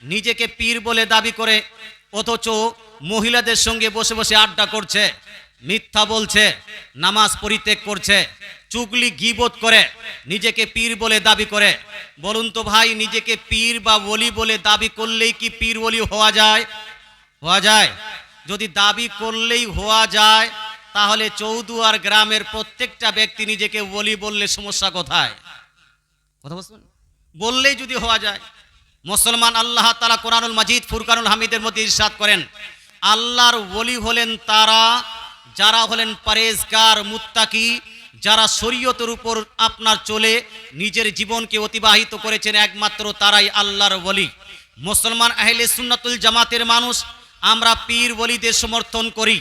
নিজেকে পীর বলে দাবি করে অথচ মহিলাদের সঙ্গে বসে বসে আড্ডা করছে, মিথ্যা বলছে, নামাজ পরিত্যাগ করছে, চুগলি গীবত করে নিজেকে পীর বলে দাবি করে। বলুন তো ভাই, নিজেকে পীর বা ওলি বলে দাবি করলেই কি পীর ওলি হওয়া যায়? হওয়া যায়? যদি দাবি করলেই হওয়া যায় তাহলে চৌদুয়ার গ্রামের প্রত্যেকটা ব্যক্তি নিজেকে ওলি বললে সমস্যা কোথায়? কথা বলছেন? বললেই যদি হওয়া যায়। মুসলমান আল্লাহ তাআলা কোরআনুল মাজিদ ফুরকানুল হামিদের মধ্যে ইরশাদ করেন, আল্লাহর ওলি হলেন তারা যারা হলেন পরেজগার মুত্তাকি, যারা শরীয়তের উপর আপনার চলে নিজের জীবনকে অতিবাহিত করেছেন, একমাত্র তারাই আল্লাহর ওলি। মুসলমান আহলে সুন্নাতুল জামাতের মানুষ আমরা পীর ওলিদের সমর্থন করি,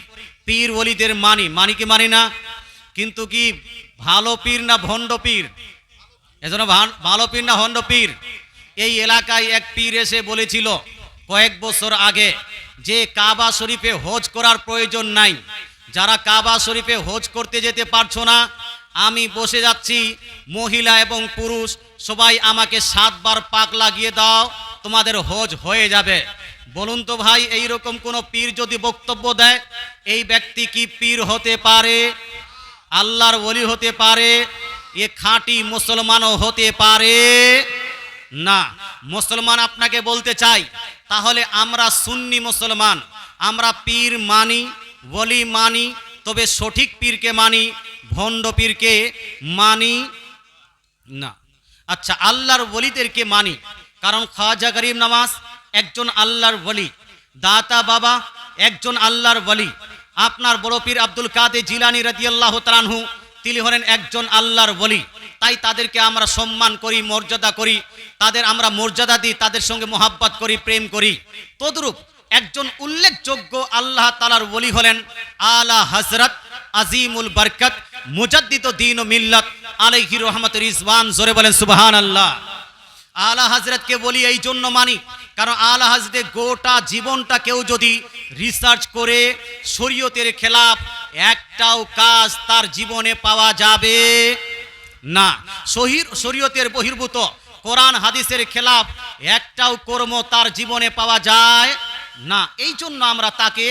পীর ওলিদের মানি, মানি কি মানি না? কিন্তু কি ভালো পীর না ভণ্ড পীর? এজন্য ভালো পীর না ভণ্ড পীর? এই এলাকায় এক পীর এসে বলেছিল কয়েক বছর আগে যে কাবা শরীফে হজ করার প্রয়োজন নাই, যারা কাবা শরীফে হজ করতে যেতে পারছো না, আমি বসে যাচ্ছি, মহিলা এবং পুরুষ সবাই আমাকে 7 বার পাক লাগিয়ে দাও, তোমাদের হজ হয়ে যাবে। বলুন তো ভাই, এই রকম কোন পীর যদি বক্তব্য দেয়, এই ব্যক্তি কি পীর হতে পারে? আল্লাহর ওলি হতে পারে? এ খাঁটি মুসলমানও হতে পারে না। মুসলমান আপনাকে বলতে চাই, তাহলে আমরা সুন্নি মুসলমান, আমরা পীর মানি, ওলি মানি, তবে সঠিক পীরকে মানি, ভণ্ড পীরকে মানি না। আচ্ছা, আল্লাহর ওলিদেরকে মানি, কারণ খাজা গরিব নওয়াজ একজন আল্লাহর ওলি, দাতা বাবা একজন আল্লাহর ওলি, আপনার বড় পীর আব্দুল কাদের জিলানী রাদিয়াল্লাহু তাআলা আনহু তিনি হলেন একজন আল্লাহর ওলি। তাই তাদেরকে আমরা সম্মান করি, মর্যাদা করি, তাদের আমরা মর্যাদা দিই, তাদের সঙ্গে মোহাব্বত করি, প্রেম করি। তদ্রূপ একজন উল্লেখযোগ্য আল্লাহ তাআলার ওলি হলেন আলা হযরত আজিমুল বরকত মুজাদ্দিদ দ্বীন ও মিল্লাত আলাইহি রহমতুর রিজওয়ান। জোরে বলেন সুবহানাল্লাহ। আলা হযরতকে বলি এই জন্য মানি, কারণ আলা হযরতের গোটা জীবনটা কেউ যদি রিসার্চ করে শরীয়তের খেলাফ একটাও কাজ তার জীবনে পাওয়া যাবে না, শরীয়তের বহির্ভূত কোরআন হাদিসের খেলাফ একটাও কর্ম তার জীবনে পাওয়া যায় না। এই জন্য আমরা তাকে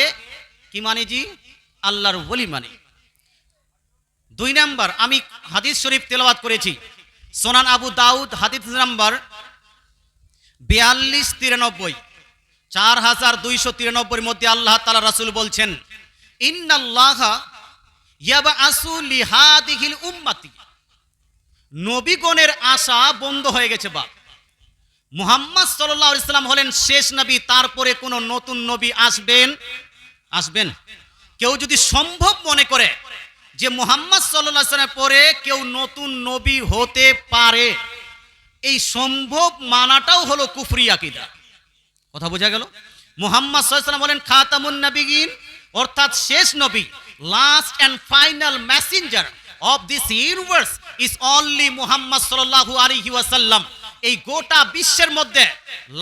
কি মানি? জি, আল্লাহর ওলি মানি। 2 নাম্বার, আমি হাদিস শরীফ তেলাওয়াত করেছি, সুনান আবু দাউদ হাদিস নাম্বার 4293, 4293 মধ্যে আল্লাহ তাআলা রাসূল বলছেন, ইন্নাল্লাহা ইয়াবআসু লিহাদিহিল উম্মতি, নবীগণের আশা বন্ধ হয়ে গেছে। বাপ মুহাম্মদ সাল্লাল্লাহু আলাইহি সাল্লাম হলেন শেষ নবী, তারপরে কোন নতুন নবী আসবেন? কেউ যদি সম্ভব মনে করে যে মুহাম্মদ সাল্লাল্লাহু আলাইহি সাল্লামের পরে কেউ নতুন নবী হতে পারে, এই সম্ভব মানাটাও হলো কুফরি আকীদা। কথা বোঝা গেল? মুহাম্মদ সাল্লাল্লাহু আলাইহি সাল্লাম বলেন খাতামুন নবিয়্যিন, অর্থাৎ শেষ নবী, last and final messenger of this universe is only Muhammad সাল্লাল্লাহু আলাইহি ওয়াসাল্লাম। এই গোটা বিশ্বের মধ্যে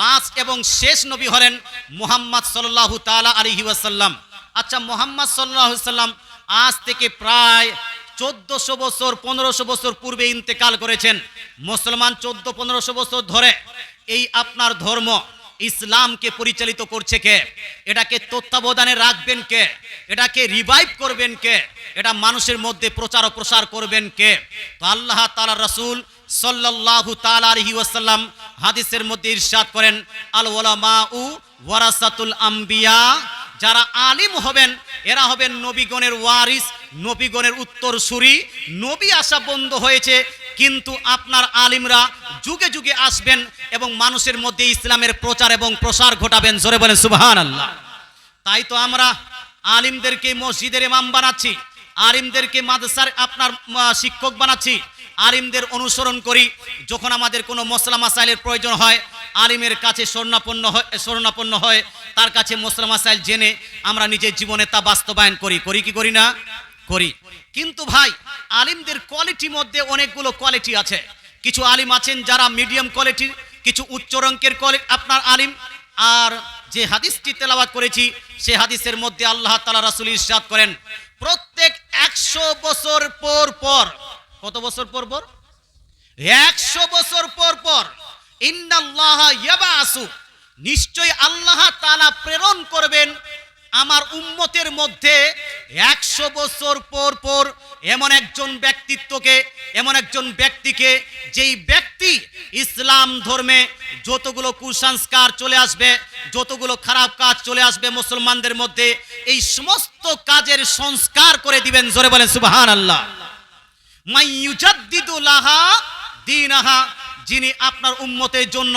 লাস্ট এবং শেষ নবী হলেন মুহাম্মদ সাল্লাল্লাহু তাআলা আলাইহি ওয়াসাল্লাম। আচ্ছা, মুহাম্মদ সাল্লাল্লাহু আলাইহি ওয়াসাল্লাম আজ থেকে প্রায় 1400 বছর 1500 বছর পূর্বে ইন্তেকাল করেছেন। মুসলমান 1400-1500 বছর ধরে এই আপনার ধর্ম ইসলামকে পরিচালিত করছে কে? এটাকে তত্ত্বাবধানে রাখবেন কে? এটাকে রিভাইভ করবেন কে? এটা মানুষের মধ্যে প্রচার ও প্রসার করবেন কে? তো আল্লাহ তাআলার রাসূল সাল্লাল্লাহু তাআলা আলাইহি ওয়াসাল্লাম হাদিসের মধ্যে ইরশাদ করেন, আল উলামাউ ওয়ারাসাতুল আম্বিয়া, যারা আলিম হবেন এরা হবেন নবীগণের ওয়ারিস, নবীগণের উত্তরসূরি। নবী আসা বন্ধ হয়েছে, কিন্তু আপনার আলিমরা যুগে যুগে আসবেন এবং মানুষের মধ্যে ইসলামের প্রচার এবং প্রসার ঘটাবেন। জোরে বলেন সুবহানাল্লাহ। তাই তো আমরা আলিমদেরকে মসজিদের ইমাম বানাচ্ছি, আলিমদেরকে মাদ্রাসার আপনার শিক্ষক বানাচ্ছি, আলিমদের অনুসরণ করি। যখন আমাদের কোনো মসলা মাসাইলের প্রয়োজন হয়, আলিমের কাছে শরণাপন্ন হয়, তার কাছে মসলা মাসাইল জেনে আমরা নিজের জীবনে তা বাস্তবায়ন করি কি করি না? করি। কিন্তু ভাই, আলিমদের কোয়ালিটির মধ্যে অনেকগুলো কোয়ালিটি আছে। কিছু আলিম আছেন যারা মিডিয়াম কোয়ালিটির, কিছু উচ্চ রঙ্কের আপনার আলিম। আর যে হাদিসটি তেলাওয়াত করেছি সে হাদিসের মধ্যে আল্লাহ তাআলা রাসূল ইরশাদ করেন, প্রত্যেক 100 বছর পর পর, কত বছর পর পর? 100 বছর পর পর, ইন্নাল্লাহা ইয়াবআসু নিশ্চয়ই আল্লাহ তাআলা প্রেরণ করবেন আমার উম্মতের মধ্যে 100 বছর পর পর এমন একজন ব্যক্তিকে যেই ব্যক্তি ইসলাম ধর্মে যতগুলো কুসংস্কার চলে আসবে, যতগুলো খারাপ কাজ চলে আসবে মুসলমানদের মধ্যে, এই সমস্ত কাজের সংস্কার করে দিবেন। জোরে বলেন সুবহানাল্লাহ। মাইয়ুজাদ্দিদু লাহা দীনাহা, যিনি আপনার উম্মতের জন্য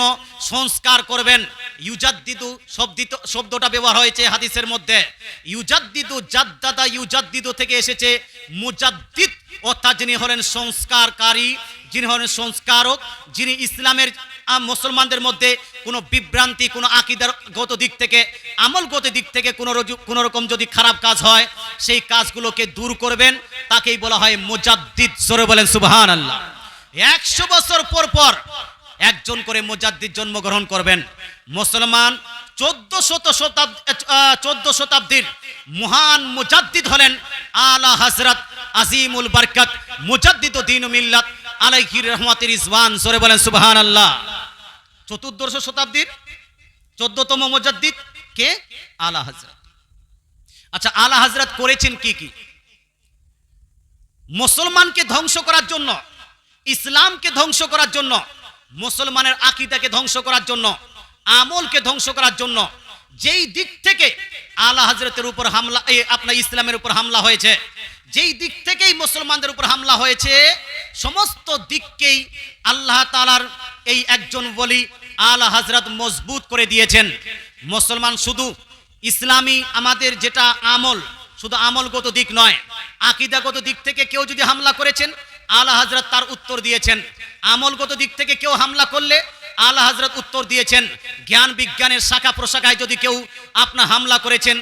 সংস্কার করবেন। ইউজাদ্দিদু শব্দটা ব্যবহার হয়েছে হাদিসের মধ্যে। ইউজাদ্দিদু জাদ্দাদা ইউজাদ্দিদু থেকে এসেছে মুজাদ্দিদ, অর্থাৎ যিনি হলেন সংস্কারকারী, যিনি হলেন সংস্কারক, যিনি ইসলামের মুসলমানদের মধ্যে কোনো বিভ্রান্তি, কোনো আকীদাগত দিক থেকে, আমলগত দিক থেকে কোনো রকম যদি খারাপ কাজ হয় সেই কাজগুলোকে দূর করবেন, তাকেই বলা হয় মুজাদ্দিদ। জোরে বলেন সুবহানাল্লাহ। 100 বছর পর পর একজন করে মুজাদ্দিদ জন্মগ্রহণ করবেন। মুসলমান 14 শতাব্দীর মহান মুজাদ্দিদ হলেন আলা হযরত আজিমুল বরকত মুজাদ্দিদ দ্বীন মিল্লাত আলাইহি রহমাতুর রিজওয়ান। জোরে বলেন সুবহানাল্লাহ। 14 শতাব্দীর 14তম মুজাদ্দিদ কে? আলা হযরত। আচ্ছা, আলা হযরত করেছেন কি কি? মুসলমানকে ধ্বংস করার জন্য, ইসলামকে ধ্বংস করার জন্য, মুসলমানের আকীদাকে ধ্বংস করার জন্য, আমলকে ধ্বংস করার জন্য যেই দিক থেকে আলা হযরতের উপর হামলা, আপনার ইসলামের উপর হামলা হয়েছে, যেই দিক থেকেই মুসলমানদের উপর হামলা হয়েছে, সমস্ত দিককেই আল্লাহ তাআলার এই একজন ওলি আলা হযরত মজবুত করে দিয়েছেন। মুসলমান শুধু ইসলামী আমাদের যেটা আমল, শুধু আমলগত দিক নয়, আকীদাগত দিক থেকে কেউ যদি হামলা করেছেন আলা হযরত তার উত্তর দিয়েছেন। আমলগত দিক থেকে কেউ হামলা করলে আলা হযরত উত্তর দিয়েছেন। জ্ঞান বিজ্ঞানের শাখা প্রশাখায় যদি কেউ আপনার হামলা করেছেন,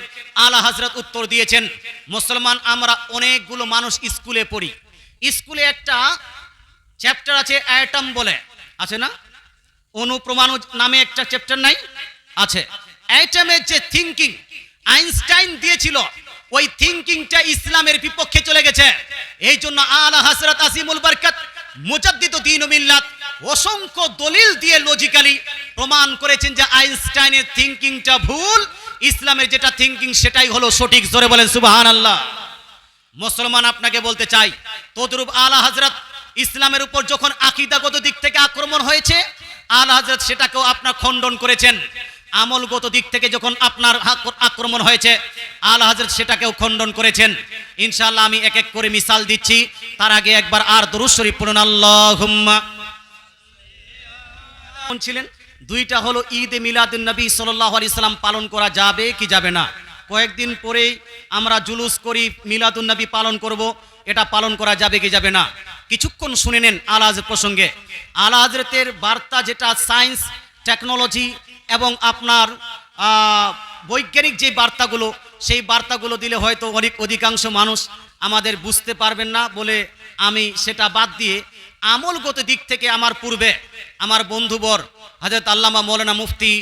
আলা হযরত উত্তর দিয়েছেন। মুসলমান আমরা অনেকগুলো মানুষ স্কুলে পড়ি, স্কুলে একটা চ্যাপ্টার আছে অ্যাটম বলে, আছে না? অনুপ্রমাণু নামে একটা চ্যাপ্টার নাই? আছে। অ্যাটমের যে থিঙ্কিং আইনস্টাইন দিয়েছিল, ওই থিঙ্কিংটা ইসলামের বিপক্ষে চলে গেছে। এই জন্য আলা হযরত আজিমুল বরকত মুজাদ্দিদ দ্বীন মিল্লাত অসংখ্য দলিল দিয়ে লজিক্যালি প্রমাণ করেছেন যে আইনস্টাইনের থিঙ্কিংটা ভুল, ইসলামের যেটা থিঙ্কিং সেটাই হলো সঠিক। জোরে বলেন সুবহানাল্লাহ। মুসলমান আপনাকে বলতে চাই, তদ্রূপ আলা হযরত ইসলামের উপর যখন আকীদাগত দিক থেকে আক্রমণ হয়েছে, আলা হযরত সেটাকেও আপনার খণ্ডন করেছেন। আমলগত দিক থেকে যখন আপনার আক্রমণ হয়েছে, আলা হযরত সেটাকেও খণ্ডন করেছেন। ইনশাআল্লাহ আমি এক এক করে মিসাল দিচ্ছি, তার আগে একবার আর দরুদ শরীফ পড়ুন। আল্লাহুম্মা ছিলেন দুইটা হলো ঈদ এ মিলাদুন নবী সাল্লাল্লাহু আলাইহি সাল্লাম পালন করা যাবে কি যাবে না? কয়েকদিন পরেই আমরা জুলুস করি, মিলাদুন নবী পালন করব, এটা পালন করা যাবে কি যাবে না? কিছুক্ষণ শুনে নেন আলা হযরত প্রসঙ্গে। আলা হযরতের বার্তা যেটা সায়েন্স, টেকনোলজি এবং আপনার বৈজ্ঞানিক যে বার্তাগুলো, সেই বার্তাগুলো দিলে হয়তো অধিকাংশ মানুষ আমাদের বুঝতে পারবেন না বলে আমি সেটা বাদ দিয়ে আমলগত দিক থেকে আমার পূর্বে আমার বন্ধুবর হযরত আল্লামা মৌলানা মুফতি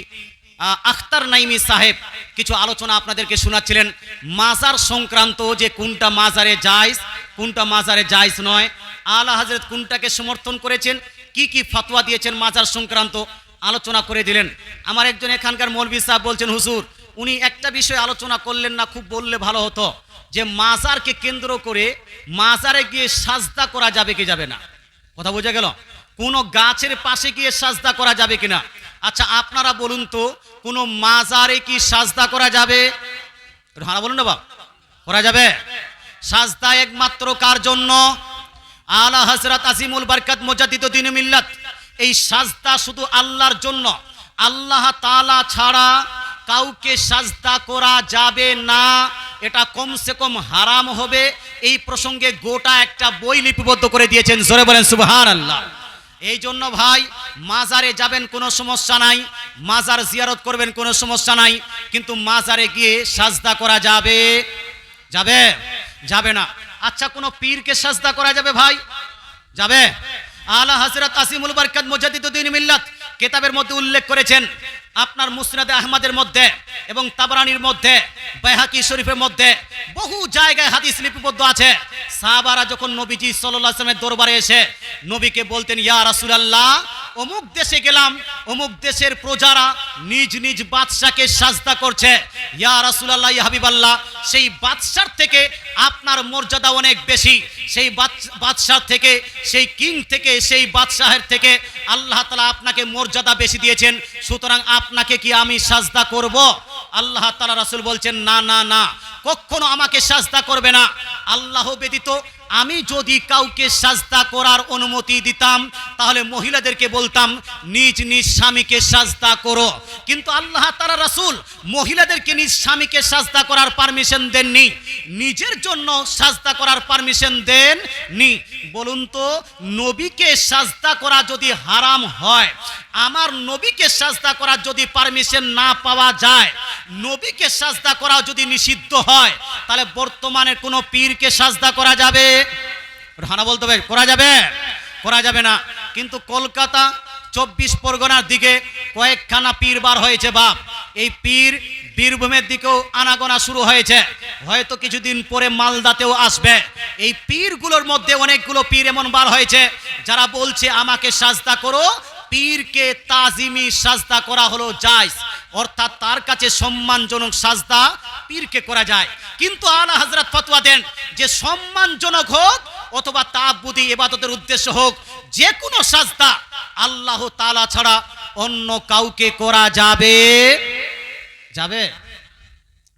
আখতার নাইমি সাহেব কিছু আলোচনা আপনাদেরকে শোনাচ্ছিলেন মাজার সংক্রান্ত, যে কোনটা মাজারে জায়েজ, কোনটা মাজারে জায়েজ নয়, আলা হযরত কোনটাকে সমর্থন করেছেন, কি কি ফতোয়া দিয়েছেন মাজার সংক্রান্ত আলোচনা করে দিলেন। আমার একজন এখানকার মৌলভী সাহেব বলছেন, হুজুর উনি একটা বিষয় আলোচনা করলেন না, খুব বললে ভালো হতো, যে মাজারকে কেন্দ্র করে মাজারে গিয়ে সাজদা করা যাবে কি যাবে না? কথা বোঝা গেল? কোনো গাছের পাশে গিয়ে সাজদা করা যাবে কিনা? আচ্ছা আপনারা বলুন তো, কোনো মাজারে কি সাজদা করা যাবে? হ্যাঁ বলুন না বাবা, করা যাবে? সাজদা একমাত্র কার জন্য? আলা হযরত আজিমুল বরকত মুজাদ্দিদ দ্বীন মিল্লাত। এই সাজদা শুধু আল্লাহর জন্য, আল্লাহ তাআলা ছাড়া কাউকে সাজদা করা যাবে না, এটা কমসে কম হারাম হবে। এই প্রসঙ্গে গোটা একটা বই লিপিবদ্ধ করে দিয়েছেন। জোরে বলেন সুবহানাল্লাহ। এই জন্য ভাই, মাজারে যাবেন কোনো সমস্যা নাই, মাজার জিয়ারত করবেন কোনো সমস্যা নাই, কিন্তু মাজারে গিয়ে সাজদা করা যাবে? যাবে? যাবে না। আচ্ছা কোনো পীরকে সাজদা করা যাবে ভাই? যাবে? আলা হযরত আজিমুল বরকত মুজাদ্দিদ দ্বীন মিল্লাত কিতাবের মধ্যে উল্লেখ করেছেন, আপনার মুসনাদে আহমদের মধ্যে এবং তাবরানির মধ্যে, বাইহাকি শরীফের মধ্যে বহু জায়গায় হাদিস লিপিবদ্ধ আছে। সাহাবারা যখন নবীজি সাল্লাল্লাহু আলাইহি ওয়াসাল্লামের দরবারে এসে নবীকে বলতেন, ইয়া রাসূলুল্লাহ অমুক দেশে গেলাম, অমুক দেশের প্রজারা নিজ নিজ বাদশাকে সাজদা করছে, ইয়া রাসূলুল্লাহ ইয়া হাবিবাল্লাহ, সেই বাদশার থেকে আপনার মর্যাদা অনেক বেশি, সেই বাদশার থেকে, সেই কিং থেকে, সেই বাদশাহের থেকে আল্লাহ তাআলা আপনাকে মর্যাদা বেশি দিয়েছেন, সুতরাং আপনাকে কি আমি সাজদা করব? আল্লাহ তাআলা রাসূল বলছেন না না না, কখনো আমাকে সাজদা করবে না। আল্লাহ ব্যতীত আমি যদি কাউকে সাজদা করার অনুমতি দিতাম তাহলে মহিলাদেরকে বলতাম নিজ নিজ স্বামীকে সাজদা করো, কিন্তু আল্লাহ তাআলা রাসূল মহিলাদেরকে নিজ স্বামীকে সাজদা করার পারমিশন দেননি, নিজের জন্য সাজদা করার পারমিশন দেননি। বলুন তো, নবীকে সাজদা করা যদি হারাম হয়, আমার নবীকে সাজদা করার যদি পারমিশন না পাওয়া যায়, নবীকে সাজদা করা যদি নিষিদ্ধ হয়, তাহলে বর্তমানে কোনো পীরকে সাজদা করা যাবে? হানা বলতে হবে, করা যাবে? করা যাবে না। কিন্তু কলকাতা 24 পরগনার দিকে কয়েকখানা পীর বার হয়েছে বাপ, এই পীর বীরভূমের দিকেও আনাগোনা শুরু হয়েছে, হয়তো কিছুদিন পরে মালদাতেও আসবে। এই পীরগুলোর মধ্যে অনেকগুলো পীর এমন বার হয়েছে যারা বলছে আমাকে সাজদা করো, পীরকে তাজিমি সাজদা করা হলো জায়েজ, অর্থাৎ তার কাছে সম্মানজনক সাজদা পীরকে করা যায়। কিন্তু আলা হযরত ফতোয়া দেন যে সম্মানজনক হোক অথবা তাআব্বুদি ইবাদতের উদ্দেশ্য হোক, যে কোনো সাজদা আল্লাহ তাআলা ছাড়া অন্য কাউকে করা যাবে? যাবে?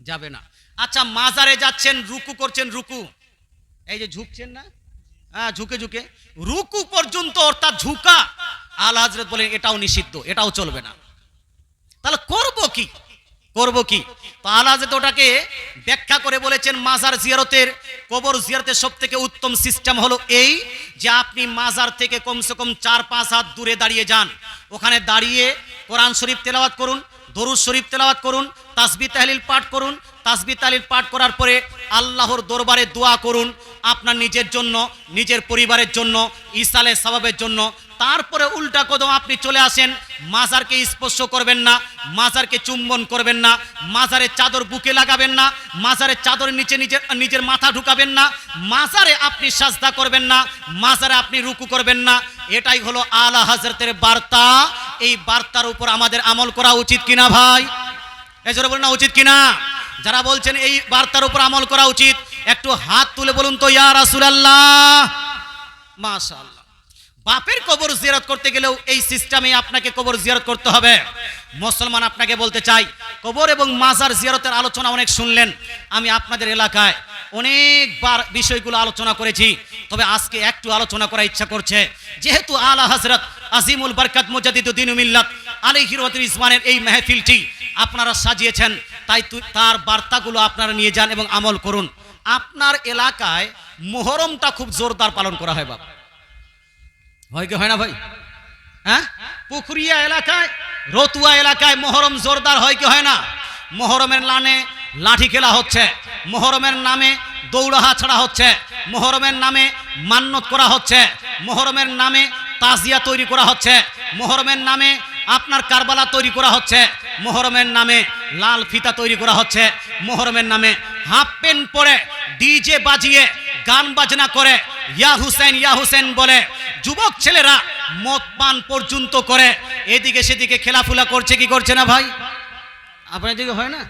যাবে না। আচ্ছা, মাজারে যাচ্ছেন, রুকু করছেন, রুকু এই যে ঝুঁকছেন না, হ্যাঁ, ঝুঁকে ঝুঁকে রুকু পর্যন্ত, অর্থাৎ ঝুঁকা, আলা হযরত বলেন এটাও নিষিদ্ধ, এটাও চলবে না। তাহলে করব কি? করব কি? তো আলা হযরত ওটাকে ব্যাখ্যা করে বলেছেন, মাজার জিয়ারতের, কবর জিয়ারতের সবথেকে উত্তম সিস্টেম হলো এই যে আপনি মাজার থেকে কমসে কম 4-5 হাত দূরে দাঁড়িয়ে যান, ওখানে দাঁড়িয়ে কোরআন শরীফ তেলাওয়াত করুন, দরুদ শরীফ তেলাওয়াত করুন, তাসবিহ তাহলিল পাঠ করুন, তাসবিহ তাহলিল পাঠ করার পরে আল্লাহর দরবারে দোয়া করুন, আপনার নিজের জন্য, নিজের পরিবারের জন্য, ইসালে সওয়াবের জন্য। তারপরে উল্টা কদম আপনি চলে আসেন, মাজারকে স্পর্শ করবেন না, মাজারকে চুম্বন করবেন না, মাজারের চাদর বুকে লাগাবেন না, মাজারের চাদরের নিচে নিজের মাথা ঢুকাবেন না, মাজারে আপনি সাজদা করবেন না, মাজারে আপনি রুকু করবেন না। এটাই হলো আলা হযরতের বার্তা। এই বার্তার উপর আমাদের আমল করা উচিত কিনা ভাই? এজন্য বলেন না, উচিত কিনা? যারা বলছেন এই বার্তার উপর আমল করা উচিত, একটু হাত তুলে বলুন তো ইয়া রাসূলুল্লাহ। মাশাআল্লাহ। বাপের কবর জিয়ারত করতে গেলেও এই সিস্টেমে আপনাকে কবর জিয়ারত করতে হবে। মুসলমান, আপনাকে বলতে চাই, কবর এবং মাজার জিয়ারতের আলোচনা অনেক শুনলেন, আমি আপনাদের এলাকায় অনেকবার বিষয়গুলো আলোচনা করেছি, তবে আজকে একটু আলোচনা করার ইচ্ছা করছে। যেহেতু আলা হযরত আজিমুল বরকত মুজাদ্দিদুদ্দিন মিল্লাত আলাইহি রিজওয়ানের এই মাহফিলটি আপনারা সাজিয়েছেন, তাই তার বার্তাগুলো আপনারা নিয়ে যান এবং আমল করুন। আপনার এলাকায় মুহররমটা খুব জোরদার পালন করা হয় বাবা, হয় কি হয় না ভাই? হ্যাঁ, পুকুরিয়া এলাকায়, রতুয়া এলাকায় মুহররম জোরদার হয় কি হয় না? মুহররমের নামে লাঠি খেলা হচ্ছে, মুহররমের নামে দৌড়াহা ছাড়া হচ্ছে, মুহররমের নামে মান্নত করা হচ্ছে, মুহররমের নামে তাজিয়া তৈরি করা হচ্ছে, মুহররমের নামে আপনার কারবালা তৈরি করা হচ্ছে, মুহররমের নামে লাল ফিতা তৈরি করা হচ্ছে, মুহররমের নামে হাফ প্যান্ট পরে ডিজে বাজিয়ে গান বাজনা করে ইয়া হুসেন বলে যুবক ছেলেরা মদ পান পর্যন্ত করে এদিকে সেদিকে খেলাফুলা করছে, কি করছে না ভাই? আপনার দিকে হয় না?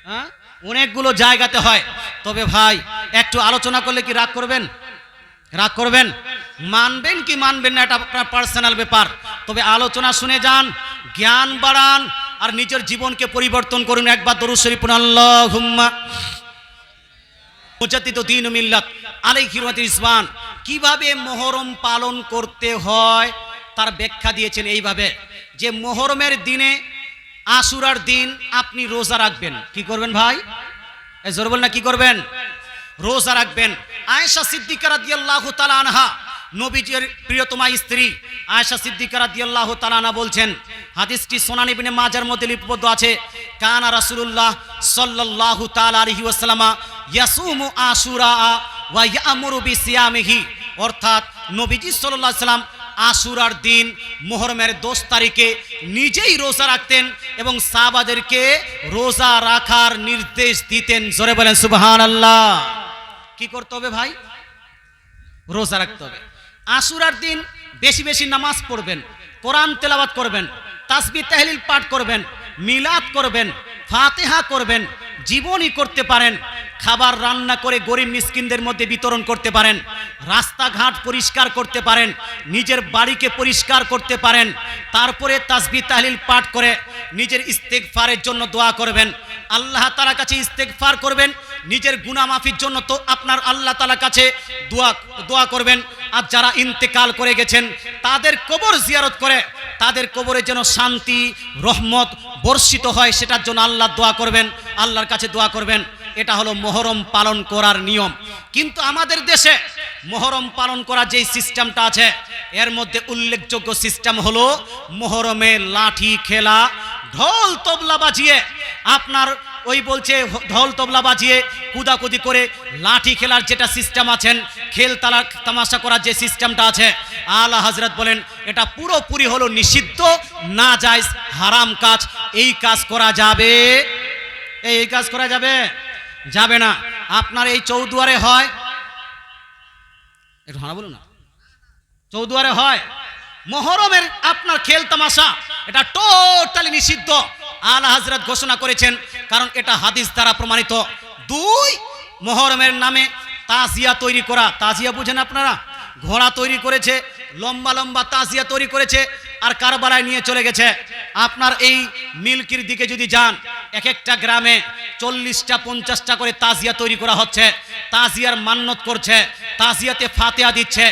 হ্যাঁ, অনেকগুলো জায়গাতে হয়। তবে ভাই একটু আলোচনা করলে কি রাগ করবেন? রাগ করবেন? মানবেন কি মানবেন না এটা আপনার পার্সোনাল ব্যাপার, তবে আলোচনা শুনে যান, জ্ঞান বাড়ান আর নিজের জীবনকে পরিবর্তন করুন। একবার দরুদ শরীফ পড়ুন, আল্লাহুম্মা মুজাদ্দিদুদ্দিন মিল্লাত আলাইহি রিজওয়ান। কিভাবে মুহররম পালন করতে হয় তার ব্যাখ্যা দিয়েছেন এইভাবে যে মুহররমের দিনে, আশুরার দিন আপনি রোজা রাখবেন। কি করবেন ভাই? জোর বল না, কি করবেন? রোজা রাখবেন। আয়েশা সিদ্দিকা রাদিয়াল্লাহু তাআলা আনহা, নবীজির প্রিয়তমা স্ত্রী আয়েশা সিদ্দিকা রাদিয়াল্লাহু তাআলা আনহা বলছেন, হাদিসটি সুনান ইবনে মাজার মধ্যে লিপিবদ্ধ আছে, কানা রাসূলুল্লাহ সাল্লাল্লাহু তাআলা আলাইহি ওয়াসাল্লাম ইয়াসুমু আশুরা ওয়া ইয়ামুরু বিসিয়ামিহি, অর্থাৎ নবীজি সাল্লাল্লাহু আলাইহি ওয়াসাল্লাম আশুরার দিন মুহররমের 10 তারিখে নিজেই রোজা রাখতেন এবং সাহাবাদেরকে রোজা রাখার নির্দেশ দিতেন। জোরে বলেন সুবহানাল্লাহ। কি করতে হবে ভাই? রোজা রাখতে হবে। আশুরার দিন বেশি বেশি নামাজ পড়বেন, কোরআন তেলাওয়াত করবেন, তাসবিহ তাহলিল পাঠ করবেন, মিলাদ করবেন, ফাতিহা করবেন, জীবনী করতে পারেন, খাবার রান্না করে গরিব মিসকিনদের মধ্যে বিতরণ করতে পারেন, রাস্তাঘাট পরিষ্কার করতে পারেন, নিজের বাড়িকে পরিষ্কার করতে পারেন, তারপরে তাসবিহ তাহলিল পাঠ করে নিজের ইস্তেগফারের জন্য দোয়া করবেন, আল্লাহ তাআলার কাছে ইস্তেগফার করবেন, নিজের গুনাহ মাফির জন্য তো আপনার আল্লাহ তাআলার কাছে দোয়া করবেন। আর যারা ইন্তেকাল করে গেছেন তাদের কবর জিয়ারত করে তাদের কবরে যেন শান্তি রহমত বর্ষিত হয় সেটার জন্য আল্লাহর দোয়া করবেন, আল্লাহর কাছে দোয়া করবেন। এটা হলো মুহররম পালন করার নিয়ম। কিন্তু আমাদের দেশে মুহররম পালন করার যে সিস্টেমটা আছে এর মধ্যে উল্লেখযোগ্য সিস্টেম হলো মুহররমে লাঠি খেলা, ঢোল তবলা বাজিয়ে আপনার ওই বলছে ঢোল তবলা বাজিয়ে কুদাকুদি করে লাঠি খেলার যেটা সিস্টেম আছেন, খেল তামাশা করার যে সিস্টেমটা আছে, আলা হযরত বলেন এটা পুরোপুরি হলো নিষিদ্ধ, নাজায়েজ, হারাম কাজ। এই কাজ করা যাবে? এই কাজ করা যাবে? যাবে না। আপনার এই চৌদুয়ারে হয়, একটু হানা বলুন না, চৌদুয়ারে হয় মুহররমের আপনার খেল তামাশা, এটা টোটালি নিষিদ্ধ। আলা হযরত ঘোষণা করেছেন, কারণ এটা হাদিস দ্বারা প্রমাণিত। দুই, মুহররমের নামে তাজিয়া তৈরি করা, তাজিয়া বুঝেন আপনারা, ঘোড়া তৈরি করেছে, লম্বা লম্বা তাজিয়া তৈরি করেছে আর কারবালায় নিয়ে চলে গেছে। আপনার এই মিল্কির দিকে যদি যান, এক একটা গ্রামে 40টা 50টা করে তাজিয়া তৈরি করা হচ্ছে, তাজিয়ার মান্নত করছে, তাজিয়াতে ফাতিহা দিচ্ছে।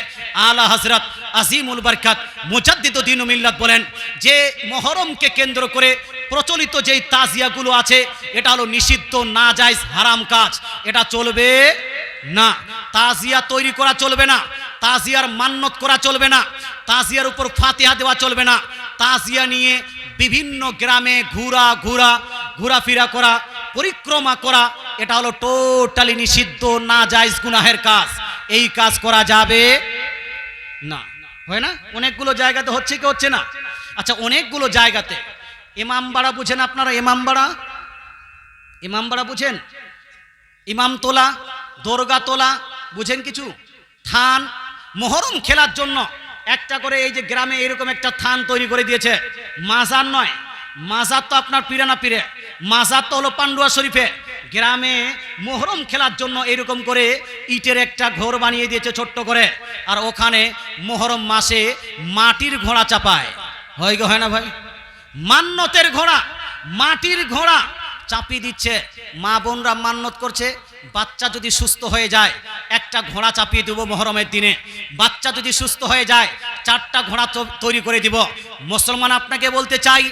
আলা হযরত আজিমুল বরকত মুজাদ্দিদুদ দ্বীন ও মিল্লাত বলেন যে মুহররমকে কেন্দ্র করে প্রচলিত যেই তাজিয়াগুলো আছে এটা হলো নিষিদ্ধ, নাজায়েজ, হারাম কাজ। এটা চলবে না। তাজিয়া তৈরি করা চলবে না, তাজিয়ার মান্নত করা চলবে না, তাজিয়ার উপর ফাতিহা দেওয়া চলবে না, তাজিয়া নিয়ে বিভিন্ন গ্রামে ঘোরাফেরা করা, পরিক্রমা করা, এটা হলো টোটালি নিষিদ্ধ, নাজায়েজ, গুনাহের কাজ। এই কাজ করা যাবে না। হয় না? অনেকগুলো জায়গাতে হচ্ছে কি হচ্ছে না? আচ্ছা, অনেকগুলো জায়গাতে ইমামবাড়া বুঝেন আপনারা? ইমামবাড়া বুঝেন? ইমামতোলা, দরগাতোলা বুঝেন কিছু? থান, মুহররম খেলার জন্য একটা করে এই যে গ্রামে এরকম একটা থান তৈরি করে দিয়েছে। মাজার নয়, মাজার তো আপনার পিরানা পীরে, মাজার তো হলো পান্ডুয়া শরীফে। গ্রামে মুহররম খেলার জন্য এরকম করে ইটের একটা ঘর বানিয়ে দিয়েছে ছোট্ট করে, আর ওখানে মুহররম মাসে মাটির ঘোড়া চাপায়। হয় গো, হয় না ভাই? মান্নতের ঘোড়া, মাটির ঘোড়া চাপিয়ে দিচ্ছে। মা বোনরা মান্নত করছে, বাচ্চা যদি সুস্থ হয়ে যায় একটা ঘোড়া চাপিয়ে দেবো মুহররমের দিনে, বাচ্চা যদি সুস্থ হয়ে যায় 4টা ঘোড়া তৈরি করে দিব। মুসলমান আপনাকে বলতে চাই,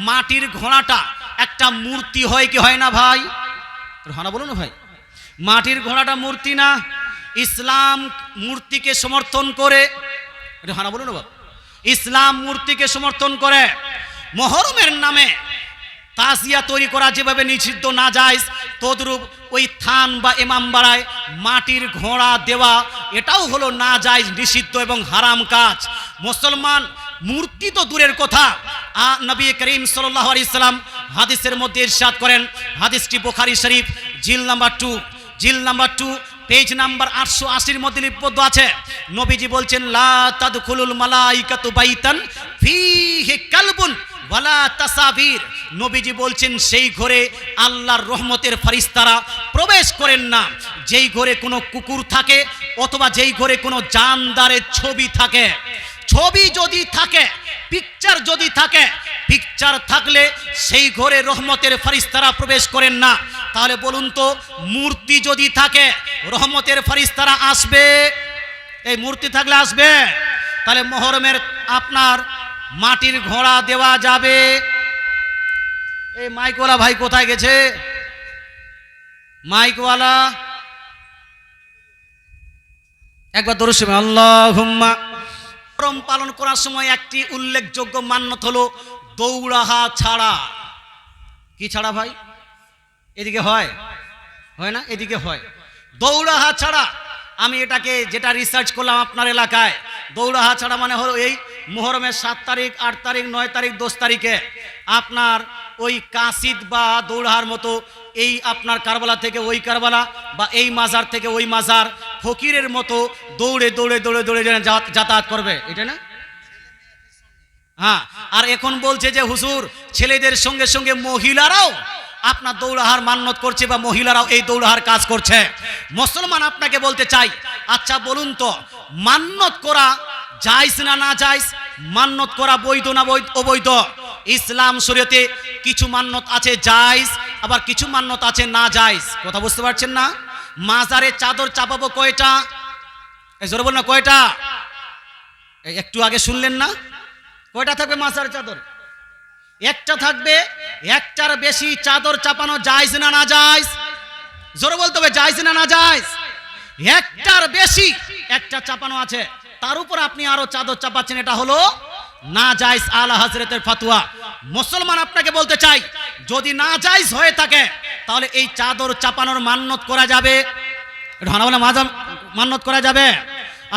মাটির ঘোড়াটা একটা মূর্তি হয় কি হয় না ভাই? হানা বলুন না ভাই, মাটির ঘোড়াটা মূর্তি না? ইসলাম মূর্তিকে সমর্থন করে, হানা বলুন না বাবা, ইসলাম মূর্তিকে সমর্থন করে। মুহররমের নামে তাজিয়া তৈরি করা যেভাবে নিষিদ্ধ, নাজায়েজ, তদ্রূপ ওই থান বা ইমামবাড়ায় মাটির ঘোড়া দেওয়া এটাও হলো নাজায়েজ, নিষিদ্ধ এবং হারাম কাজ। মুসলমান মূর্তি তো দূরের কথা, নবী করিম সাল্লাল্লাহু আলাইহি সাল্লাম হাদিসের মধ্যে ইরশাদ করেন, হাদিসটি বুখারী শরীফ জিল নাম্বার 2 পেজ নাম্বার 880 মধ্যে লিপিবদ্ধ আছে। নবীজি বলছেন, লা তাদখুলুল মালাইকাতু বাইতান ফীহি কালবুন ওয়ালা তাসাবির। নবীজি বলছেন সেই ঘরে আল্লাহর রহমতের ফেরেশতারা প্রবেশ করেন না যেই ঘরে কোনো কুকুর থাকে অথবা যেই ঘরে কোনো জানদারের ছবি থাকে। ছবি যদি থাকে, পিকচার যদি থাকে, পিকচার থাকলে সেই ঘরে রহমতের ফেরেশতারা প্রবেশ করেন না। তাহলে বলুন তো, মূর্তি যদি থাকে রহমতের ফেরেশতারা আসবে? এই মূর্তি থাকলে আসবে? তাহলে মুহররমের আপনার মাটির ঘোড়া দেওয়া যাবে? এই মাইকওয়ালা ভাই কোথায় গেছে? মাইকওয়ালা একবার দরুদ শরীফ আল্লাহুম্মা। মুহররম পালন করার সময় একটি উল্লেখযোগ্য মান্যত হলো দৌড়াহা ছাড়া। কি ছাড়া ভাই? এদিকে হয় না? এদিকে হয় দৌড়াহা ছাড়া। আমি এটাকে যেটা রিসার্চ করলাম আপনার এলাকায়, দৌড়াহা ছাড়া মানে হলো এই মুহররমের 7 তারিখ, 8 তারিখ, 9 তারিখ, 10 তারিখে আপনার ওই কাসিদ বা দৌড়াহার মতো এই আপনার কারবালা থেকে ওই কারবালা বা এই মাজার থেকে ওই মাজার ফকিরের মতো দৌড়ে দৌড়ে দৌড়ে দৌড়ে যাতায়াত করবে, এটা না? হ্যাঁ, আর এখন বলছে যে হুজুর ছেলেদের সঙ্গে সঙ্গে মহিলারাও আপনার দৌড়াহার মান্যত করছে বা মহিলারাও এই দৌড়াহার কাজ করছে। মুসলমান আপনাকে বলতে চাই, আচ্ছা বলুন তো মান্যত করা জায়েজ না না জায়েজ? মান্যত করা বৈধ না অবৈধ? ইসলাম শরীয়তে কিছু মান্যত আছে জায়েজ, আবার কিছু মান্যত আছে না জায়েজ। কথা বুঝতে পারছেন না? মাজারে চাদর চাপাবো কয়টা? জোরে বল না, কয়টা? একটু আগে শুনলেন না? কয়টা থাকবে মাজারে চাদর? একটা থাকবে। একটার বেশি চাদর চাপানো জায়েজ না না জায়েজ? জোরে বলতে হবে, জায়েজ না না জায়েজ? একটার বেশি একটা চাপানো আছে, তার উপর আপনি আরো চাদর চাপাচ্ছেন, এটা হলো না জায়েজ। আলা হযরতের ফতোয়া। মুসলমান আপনাকে বলতে চাই, যদি না জায়েজ হয়ে থাকে তাহলে এই চাদর চাপানোর মান্যত করা যাবে? এটা হানা বলে মান্যত করা যাবে?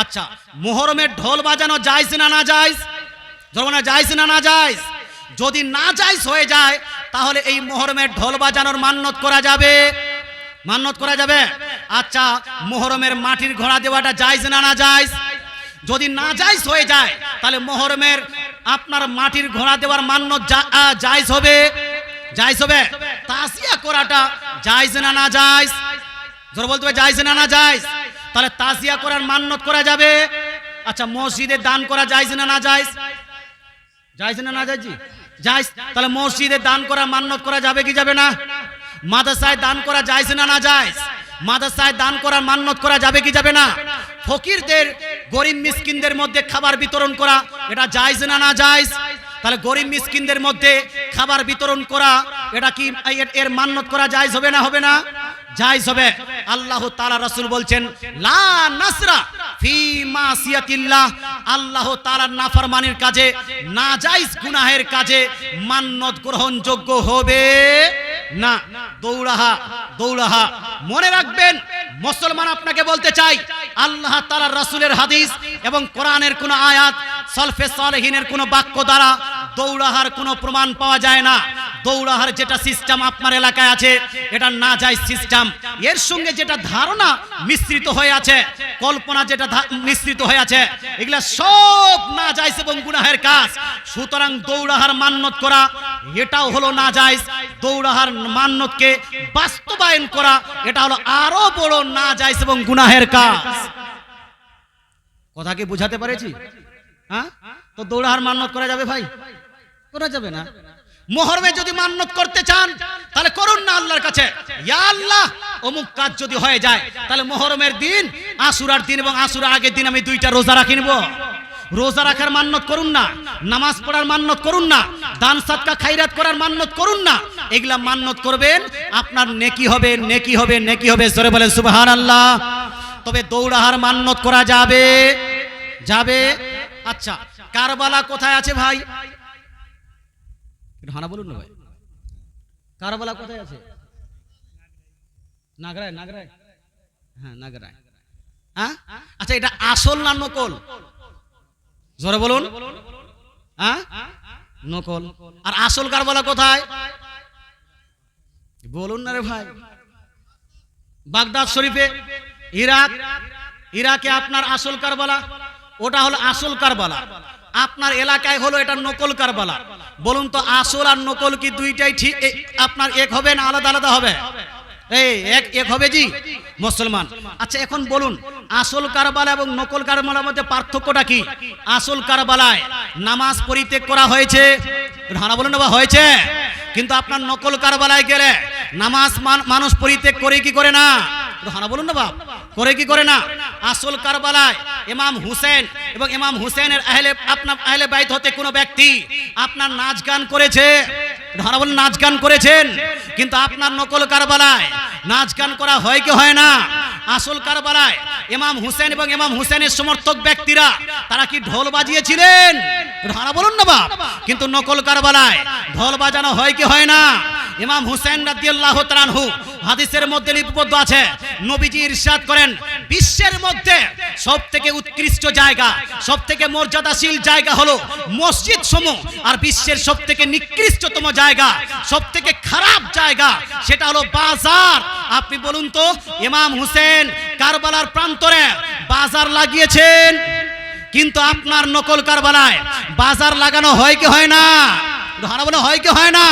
আচ্ছা, মুহররমের ঢোল বাজানো জায়েজ না না জায়েজ? জরমানা জায়েজ না না জায়েজ? যদি না জায়েজ হয়ে যায় তাহলে এই মুহররমের ঢোল বাজানোর মান্যত করা যাবে? মান্যত করা যাবে? আচ্ছা, মুহররমের মাটির ঘোড়া দেওয়াটা জায়েজ না না জায়েজ? যদি না জায়েজ হয়ে যায় তাহলে মুহররমের আপনার মাটির ঘোড়া দেওয়ার মান্যত জায়েজ হবে? জায়েজ হবে? তাজিয়া করাটা জায়েজ না না জায়েজ? জোরে বলতে হবে, জায়েজ না না জায়েজ? তাহলে তাজিয়া করার মান্যত করা যাবে? আচ্ছা, মসজিদে দান করা জায়েজ না না জায়েজ? জায়েজ না না জায়েজ? জায়েজ। তাহলে মসজিদে দান করা মান্যত করা যাবে কি যাবে না? মাদ্রাসায় দান করা জায়েজ না না জায়েজ? মাদ্রাসায় দান করার মান্যত করা যাবে কি যাবে না? ফকিরদের গরিব মিসকিনদের মধ্যে খাবার বিতরণ করা, এটা জায়েজ না না জায়েজ? তাহলে গরিব মিসকিনদের মধ্যে খাবার বিতরণ করা, এটা কি এর মান্যত করা জায়েজ হবে না হবে না? জায়েজ হবে। আল্লাহ তাআলা রাসূল বলছেন লা নাসরা ফি মাসিয়াতিল্লাহ, আল্লাহ তাআলার নাফরমানির কাজে, নাজায়েজ গুনাহের কাজে মান্যত গ্রহণযোগ্য হবে না। দৌড়াহা মনে রাখবেন। মুসলমান আপনাকে বলতে চাই, আল্লাহ তাআলার রাসূলের হাদিস এবং কোরআনের কোন আয়াত, সালফে সালেহিনের কোন বাক্য দ্বারা দৌড়াহার কোনো প্রমাণ পাওয়া যায় না। দৌড়াহার যেটা সিস্টেম আপনার এলাকায় আছে, এটা না জায়েজ সিস্টেম। এর সঙ্গে যেটা ধারণা মিশ্রিত হয়ে আছে, কল্পনা যেটা মিশ্রিত হয়ে আছে, এগুলা সব না জায়েজ এবং গুনাহের কাজ। সুতরাং দৌড়াহার মান্যত করা এটাও হলো না জায়েজ। দৌড়াহার মান্যতকে বাস্তবায়ন করা এটা হলো আরো বড় না জায়েজ এবং গুনাহের কাজ। কথা কি বুঝাতে পেরেছি? হ্যাঁ, তো দৌড়াহার মান্যত করা যাবে ভাই? করা যাবে না। মুহররমে যদি মান্যত করতে চান তাহলে করুন না আল্লাহর কাছে, ইয়া আল্লাহ অমুক কাজ যদি হয়ে যায় তাহলে মুহররমের দিন, আশুরার দিন এবং আশুরার আগের দিন আমি 2টা রোজা রাখি নেব। রোজা রাখার মান্যত করুন না, নামাজ পড়ার মান্যত করুন না, দান সাদকা খায়রাত করার মান্যত করুন না। এগুলা মান্যত করবেন, আপনার নেকি হবে, নেকি হবে, নেকি হবে। জোরে বলেন সুবহানাল্লাহ। তবে দৌড়াহার মান্যত করা যাবে? যাবে। আচ্ছা, কারবালা কোথায় আছে ভাই? হানা বলুন না ভাই, কারবালা কোথায় আছে? নাগরায়। নাগরায়, হ্যাঁ নাগরায়। হ্যাঁ, আচ্ছা, এটা আসল না নকল? জোরে বলুন। হ্যাঁ, নকল। আর আসল কারবালা কোথায় বলুন না রে ভাই? বাগদাদ শরীফে, ইরাকে আপনার আসল কারবালা, ওটা হলো আসল কারবালা। আপনার এলাকায় হলো এটা নকল কারবালা। বলুন তো, আসল আর নকল কি দুইটাই ঠিক আপনার এক হবে না আলাদা আলাদা হবে? এক হবে জি মুসলমান। আচ্ছা, এখন বলুন আসল কারবালা এবং নকল কারবালার মধ্যে পার্থক্যটা কি? আসল কারবালায় নামাজ পরিত্যাগ করা হয়েছে, হানা বলুন না বা হয়েছে, কিন্তু আপনার নকল কারবালায় গেলে নামাজ মানুষ পরিত্যাগ করে কি করে না? হানা বলুন না বাপ, করে কি করে না? আসল কারবালায় ইমাম হুসেন এবং ইমাম হুসেনের আহলে বাইত হতে কোনো ব্যক্তি আপনার নাচ গান করেছে, হানা বলুন নাচ গান করেছেন, কিন্তু আপনার নকল কারবালায় নাচ গান করা হয় কি হয় না? আসল কারবালায় ইমাম হুসেন এবং ইমাম হুসেনের সমর্থক ব্যক্তিরা তারা কি ঢোল বাজিয়েছিলেন? হানা বলুন না বাপ, কিন্তু নকল কারবালায় ঢোল বাজানো হয় কি হয় না? ইমাম হুসেন রাদিয়াল্লাহু তাআলা আনহু হাদিসের মধ্যে লিপিবদ্ধ আছে, নবীজি ইরশাদ করেন, বিশ্বের মধ্যে সবথেকে উৎকৃষ্ট জায়গা, সবথেকে মর্যাদাশীল জায়গা হলো মসজিদ সমূহ, আর বিশ্বের সবথেকে নিকৃষ্টতম জায়গা, সবথেকে খারাপ জায়গা সেটা হলো বাজার। আপনি বলুন তো, ইমাম হুসেন কারবালার প্রান্তরে বাজার লাগিয়েছেন কিন্তু আপনার নকল কারবালায় বাজার লাগানো হয় কি হয় না? ধরাবো হয় কি হয় না?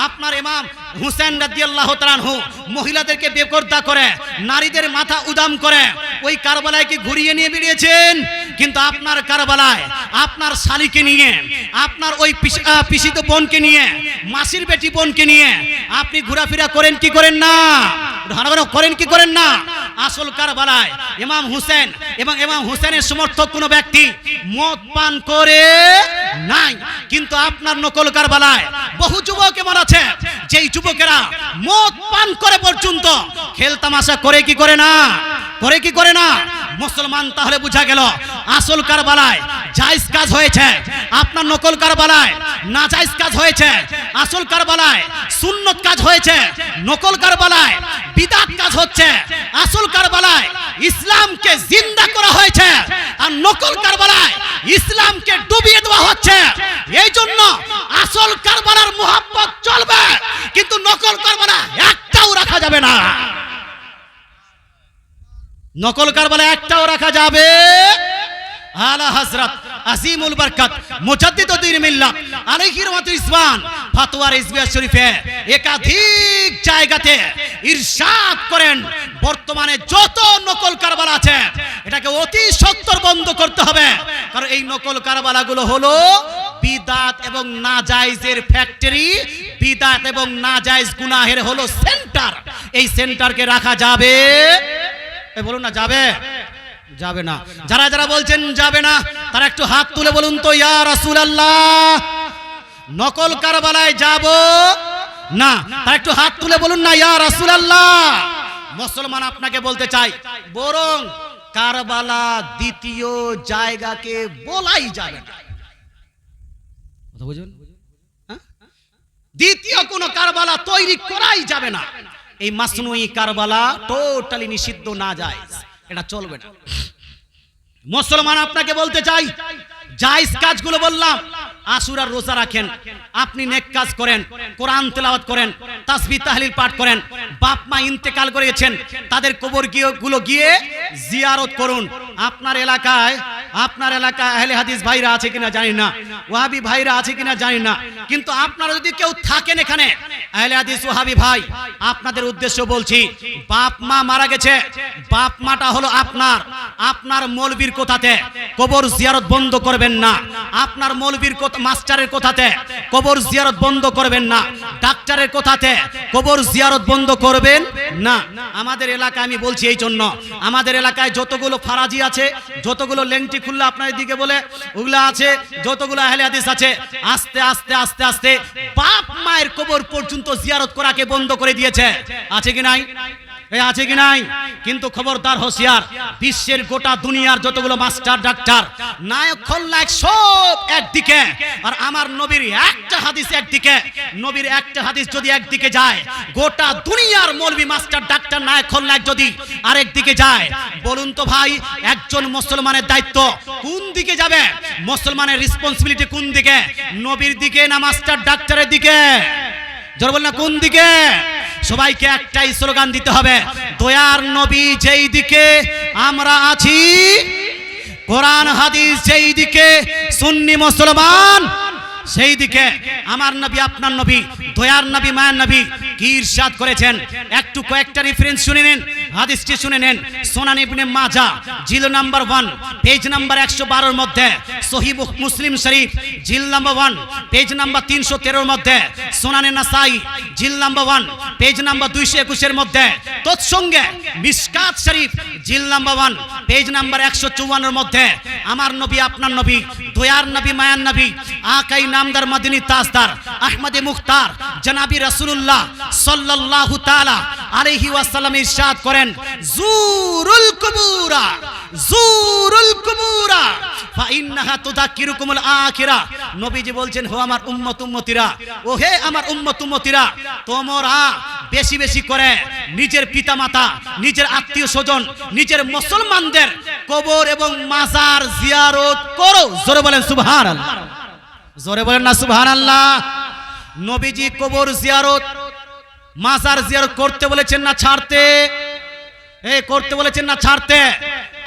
আপনার ইমাম হুসেন রাদিয়াল্লাহু তাআলা আনহু মহিলাদেরকে বেপরদা করে, নারীদের মাথা উদাম করে ওই কারবালায় কি ঘুরিয়ে নিয়ে বেরিয়েছেন? কিন্তু আপনার কারবালায় আপনার শালীকে নিয়ে, আপনার ওই পিসিত বোনকে নিয়ে, মাসির বেটি বোনকে নিয়ে আপনি ঘোরাফেরা করেন কি করেন না? করেন কি করেন না? আসল কারবালায় ইমাম হুসেন এবং ইমাম হুসেনের সমর্থক কোনো ব্যক্তি মদ পান করে নাই, কিন্তু আপনার নকল কারবালায় বহু যুবক এমন আছে যেই যুবকেরা মদ পান করে পর্যন্ত খেলতামাশা করে কি করে না? করে কি করে না? মুসলমান তাহলে বোঝা গেল আসল কারবালায় জায়েজ কাজ হয়েছে, আপনার নকল কারবালায় নাজায়েজ কাজ হয়েছে। আসল কারবালায় সুন্নত কাজ হয়েছে, নকল কারবালায় বিদআত কাজ হচ্ছে। আসল কারবালায় ইসলামকে জিন্দা করা হয়েছে, আর নকল কারবালায় ইসলামকে ডুবিয়ে দেওয়া হচ্ছে। এই জন্য আসল কারবালার মুহাব্বত চলবে, কিন্তু নকল কারবালা একটাও রাখা যাবে না। নকল কারবালা একটাও রাখা যাবে। আলা হযরত আজিমুল বরকত মুজাদ্দিদুদ্দিন মিল্লাত আলাইহি রাহমাতুল ইসবান ফতোয়া রিজভিয়া শরীফে একাধিক জায়গাতে ইরশাদ করেন, বর্তমানে যত নকল কারবালা আছে এটাকে অতি সত্বর বন্ধ করতে হবে। কারণ এই নকল কারবালাগুলো হলো বিদআত এবং নাজায়েজের ফ্যাক্টরি, বিদআত এবং নাজায়েজ গুনাহের হলো সেন্টার। এই সেন্টারকে রাখা যাবে? বলুন না যাবে? যাবে না। যারা যারা বলছেন যাবে না তারা একটু হাত তুলে বলুন তো, ইয়া রাসূলুল্লাহ নকল কারবালায় যাব না। তারা একটু হাত তুলে বলুন না, ইয়া রাসূলুল্লাহ। মুসলমান আপনাকে বলতে চাই, বরং কারবালা দ্বিতীয় জায়গাকে বলাই যাবে না। কথা বুঝুন, দ্বিতীয় কোন কারবালা তৈরি করাই যাবে না। এই মাসনুই কারবালা টোটালি নিষিদ্ধ, না যায়, এটা চলবে না। মুসলমান আপনাকে বলতে চাই, জায়েজ কাজগুলো বললাম, আশুরার রোজা রাখেন, আপনি নেক কাজ করেন, কোরআন তেলাওয়াত করেন, তাসবিহ তাহলিল পাঠ করেন, বাপ মা ইন্তেকাল করেছেন তাদের কবর গুলো গিয়ে জিয়ারত করুন। আপনার এলাকায় আহলে হাদিস ভাইরা আছে কিনা জানি না, ওয়াহাবি ভাইরা আছে কিনা জানি না, কিন্তু আপনারা যদি কেউ থাকেন এখানে আহলে হাদিস ওয়াহাবি ভাই, আপনাদের উদ্দেশ্য বলছি, বাপ মা মারা গেছে, বাপ মাটা হলো আপনার মৌলবীর কোথাতে কবর জিয়ারত বন্ধ করবেন না। আপনার মৌলবীর মাস্টারের কোথাতে কবর জিয়ারত বন্ধ করবেন না। ডাক্তারের কোথাতে কবর জিয়ারত বন্ধ করবেন না। আমাদের এলাকায় আমি বলছি এই জন্য, আমাদের এলাকায় যতগুলো ফারাজি আছে, যতগুলো লেংটি খুল্লা আপনার দিকে বলে ওগুলা আছে, যতগুলো আহলে হাদিস আছে, আস্তে আস্তে আস্তে আস্তে বাপ মায়ের কবর পর্যন্ত জিয়ারত করাকে বন্ধ করে দিয়েছে। আছে কি নাই? আছে কি নাই? কিন্তু খবরদার, হোশিয়ার, বিশ্বের গোটা দুনিয়ার যতগুলো মাস্টার ডাক্তার নায়ক খলনায়ক সব একদিকে, আর আমার নবীর একটা হাদিস একদিকে। নবীর একটা হাদিস যদি একদিকে যায়, গোটা দুনিয়ার মৌলবী মাস্টার ডাক্তার নায়ক খলনায়ক যদি আরেক দিকে যায়, বলুন তো ভাই, একজন মুসলমানের দায়িত্ব কোন দিকে যাবে? মুসলমানের রেসপন্সিবিলিটি কোন দিকে? নবীর দিকে না মাস্টার ডাক্তারের দিকে? জোর বল না, কোন দিকে? সবাইকে একটাই স্লোগান দিতে হবে, দয়ার নবী যেই দিকে আমরা আছি, কোরআন হাদিস যেই দিকে, সুন্নি মুসলমান সেই দিকে। আমার নবী, আপনার নবী, দয়ার নবী, মায়ের নবী কি ইরশাদ করেছেন একটু কয়েকটা রেফারেন্স শুনে নেন, হাদিসটি শুনে নেন। সুনান ইবনে মাজাহ জিল নাম্বার 1 পেজ নাম্বার 112 এর মধ্যে, সহিহ মুসলিম শরীফ জিল নাম্বার 1 পেজ নাম্বার 313 এর মধ্যে, সুনানে নাসাই জিল নাম্বার 1 পেজ নাম্বার 221 এর মধ্যে, তৎসঙ্গে মিশকাত শরীফ জিল নাম্বার 1 পেজ নাম্বার 154 এর মধ্যে আমার নবী, আপনার নবী, দয়ার নবী, মায়ার নবী, আকাই নামদার মদিনী তাজদার আহমদে মুখতার জনাবি রাসূলুল্লাহ সাল্লাল্লাহু তাআলা আলাইহি ওয়াসাল্লাম ইরশাদ করেন, জুরুল কুবুরা, জুরুল কুবুরা ফাইন্নাহা তুযাক্কিরুকুমুল আখিরা। নবীজি বলছেন, হো আমার উম্মত উম্মতিরা, ও হে আমার উম্মত উম্মতিরা, তোমরা বেশি বেশি করে নিজের পিতামাতা, নিজের আত্মীয় স্বজন, নিজের মুসলমানদের কবর এবং মাজার জিয়ারত করো। জোরে বলেন সুবহানাল্লাহ, জোরে বলেন না সুবহানাল্লাহ। নবীজি কবর জিয়ারত, মাজার জিয়ারত করতে বলেছেন না ছাড়তে? করতে বলেছেন না ছাড়তে।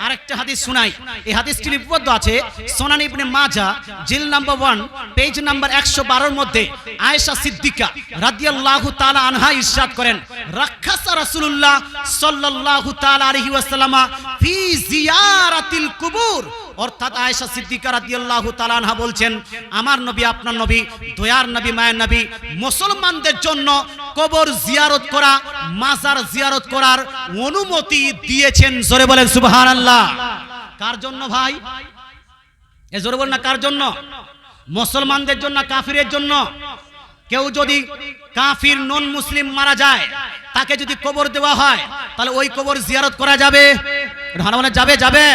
আরেকটা হাদিস শোনাই, এই হাদিসটি লিপিবদ্ধ আছে সুনান ইবনে মাজাহ জিল নাম্বার 1 পেজ নাম্বার 112 এর মধ্যে। আয়েশা সিদ্দিকা রাদিয়াল্লাহু তাআলা আনহা ইরশাদ করেন, রাখাসা রাসূলুল্লাহ সাল্লাল্লাহু তাআলা আলাইহি ওয়াসাল্লাম ফি জিয়ারাতিল কুবুর। অর্থাৎ আয়েশা সিদ্দিকা রাদিয়াল্লাহু তাআলা আনহা বলছেন, আমার নবী, আপনার নবী, দয়ার নবী, মায়ের নবী মুসলমানদের জন্য কবর জিয়ারত করা, মাজার জিয়ারত করার অনুমতি দিয়েছেন। জোরে বলেন সুবহানাল্লাহ। কার জন্য ভাই? জোরে বলেন না, কার জন্য? মুসলমানদের জন্য, কাফিরের জন্য? কেউ যদি কাফির নন মুসলিম মারা যায়, তাকে যদি কবর দেওয়া হয়, তাহলে ওই কবর জিয়ারত করা যাবে? যাবে? যাবে?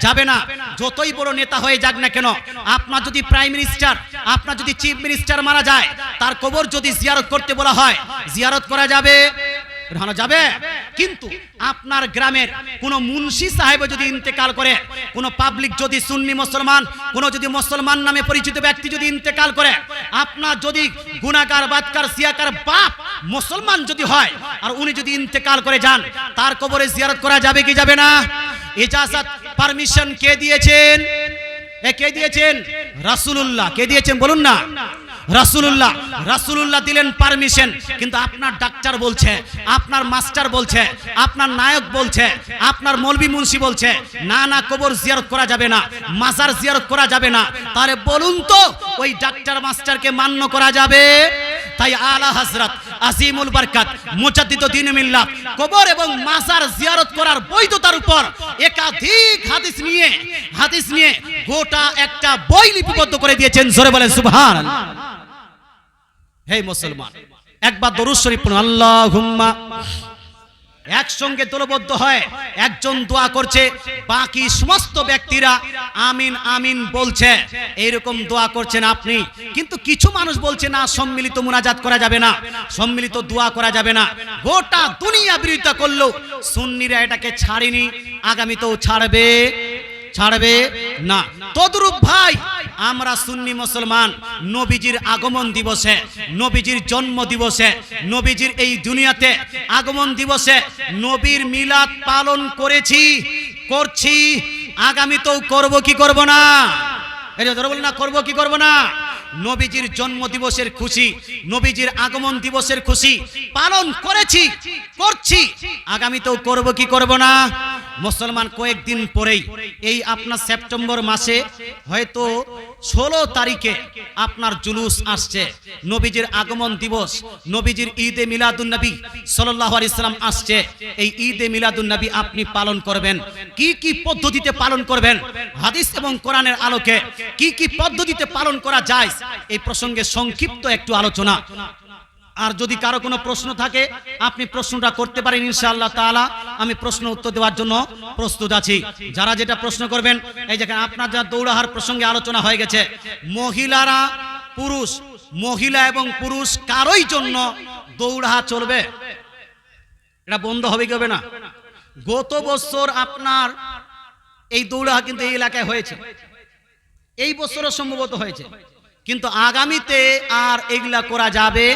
যাবে না। যতই বড় নেতা হয়ে যাক না কেন, আপনার যদি প্রাইম মিনিস্টার, আপনার যদি চিফ মিনিস্টার মারা যায়, তার কবর যদি জিয়ারত করতে বলা হয়, জিয়ারত করা যাবে? যাবে। কিন্তু আপনার গ্রামের কোন মুন্সি সাহেব যদি ইন্তেকাল করে, কোন পাবলিক যদি সুন্নি মুসলমান, কোন যদি মুসলমান নামে পরিচিত ব্যক্তি যদি ইন্তেকাল করে, আপনার যদি গুনাহগার, বাদকার, সিয়াকার বাপ মুসলমান যদি হয়, আর উনি যদি ইন্তেকাল করে যান, তার কবরে জিয়ারত করা যাবে কি যাবে না? ইজাজত, পারমিশন কে দিয়েছেন? কে দিয়েছেন? রাসূলুল্লাহ। কে দিয়েছেন বলুন না? রাসূলুল্লাহ। রাসূলুল্লাহ দিলেন পারমিশন। কিন্তু আপনার ডাক্তার বলছে, আপনার মাস্টার বলছে, আপনার নায়ক বলছে, আপনার মৌলভী মুন্সি বলছে, না না, কবর জিয়ারত করা যাবে না, মাজার জিয়ারত করা যাবে না। তাহলে বলুন তো, ওই ডাক্তার মাস্টারকে মান্য করা যাবে? তাই আলা হযরত আজিমুল বরকত মুজাদ্দিদ দ্বীন মিল্লাত কবর এবং মাজার জিয়ারত করার বৈধতার উপর একাধিক হাদিস নিয়ে গোটা একটা বই লিপিবদ্ধ করে দিয়েছেন। জোরে বলেন সুবহানাল্লাহ। হে মুসলমান, একবার দরুদ শরীফ পড়ুন, আল্লাহুম্মা। একসঙ্গে দলবদ্ধ হয় একজন দোয়া করছে, বাকি সমস্ত ব্যক্তিরা আমিন আমিন বলছে। এইরকম দোয়া করছেন আপনি। কিন্তু কিছু মানুষ বলছে না, সম্মিলিত মুনাজাত করা যাবে না, সম্মিলিত দোয়া করা যাবে না। গোটা দুনিয়া বিরোধিতা করলো, সুন্নিরা এটাকে ছাড়েনি, আগামীতেও ছাড়বে না। তদ্রূপ ভাই, আমরা সুন্নি মুসলমান নবীজির আগমন দিবসে, নবীজির জন্ম দিবসে, নবীজির এই দুনিয়াতে আগমন দিবসে নবীর মিলাদ পালন করছি, আগামীতেও করব কি করব না? করব কি করব না? নবীজির জন্ম দিবসের খুশি, নবীজির আগমন দিবসের খুশি পালন করছি, আগামীতেও করব কি করব না? মুসলমান কয়েকদিন পরেই, এই আপনার সেপ্টেম্বর মাসে হয়তো 16 তারিখে আপনার জুলুস আসছে, নবীজির আগমন দিবস, নবীজির ঈদে মিলাদুন নবী সাল্লাল্লাহু আলাইহি সাল্লাম আসছে। এই ঈদে মিলাদুন নবী আপনি পালন করবেন, কি পদ্ধতিতে পালন করবেন, হাদিস এবং কোরআনের আলোকে কি পদ্ধতিতে পালন করা যায়, এই প্রসঙ্গে সংক্ষিপ্ত একটু আলোচনা। আর যদি কারো কোনো প্রশ্ন থাকে, আপনি প্রশ্নটা করতে পারেন ইনশাআল্লাহ তাআলা। আমি প্রশ্ন উত্তর দেওয়ার জন্য প্রস্তুত আছি। যারা যেটা প্রশ্ন করবেন, এই দেখেন, আপনার যা দৌড়াহার প্রসঙ্গে আলোচনা হয়ে গেছে, মহিলা এবং পুরুষ কারোই জন্য দৌড়াহা চলবে? এটা বন্ধ হবে কি হবে না? গত বছর আপনার এই দৌড়াহা কিন্তু এই এলাকায় হয়েছে, এই বছরও সম্ভবত হয়েছে, কিন্তু আগামীতে আর এগুলা করা যাবে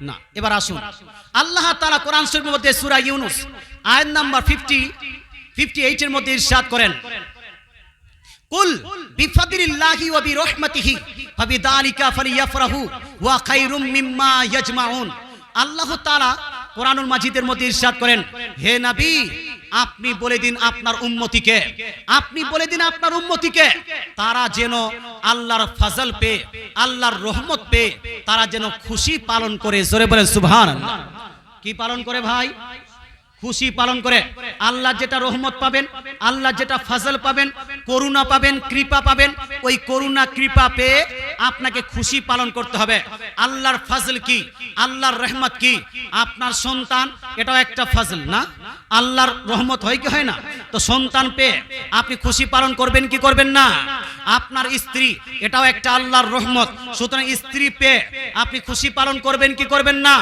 না। এবার আসুন, আল্লাহ তাআলা কোরআন শরীফের মধ্যে সূরা ইউনূস আয়াত নাম্বার 58 এর মধ্যে ইরশাদ করেন, কুল বিফাদলিল্লাহি ওয়া বিরহমাতিহি ফাবিযালিকা ফালিয়াফরাহু ওয়া খায়রুম মিম্মা ইয়াজমাউন। আল্লাহ তাআলা কোরআনুল মাজিদের মধ্যে ইরশাদ করেন, হে নবী, আপনি বলে দিন আপনার উম্মতিকে, তারা যেন আল্লাহর ফজল পেয়ে, আল্লাহর রহমত পেয়ে তারা যেন খুশি পালন করে। জোরে বলেন সুবহানাল্লাহ। কি পালন করে ভাই? খুশি পালন করে। আল্লাহ যেটা রহমত পাবেন, আল্লাহ যেটা ফজল পাবেন, করুণা পাবেন, কৃপা পাবেন, ওই করুণা কৃপা পেয়ে আপনাকে খুশি পালন করতে হবে। আল্লাহর ফজল কি, আল্লাহর রহমত কি? আপনার সন্তান, এটাও একটা ফজল না? আল্লাহর রহমত হয় কি হয় না? তো সন্তান পেয়ে আপনি খুশি পালন করবেন কি করবেন না? আপনার স্ত্রী, এটাও একটা আল্লাহর রহমত, সুতরাং স্ত্রী পেয়ে আপনি খুশি পালন করবেন কি করবেন না?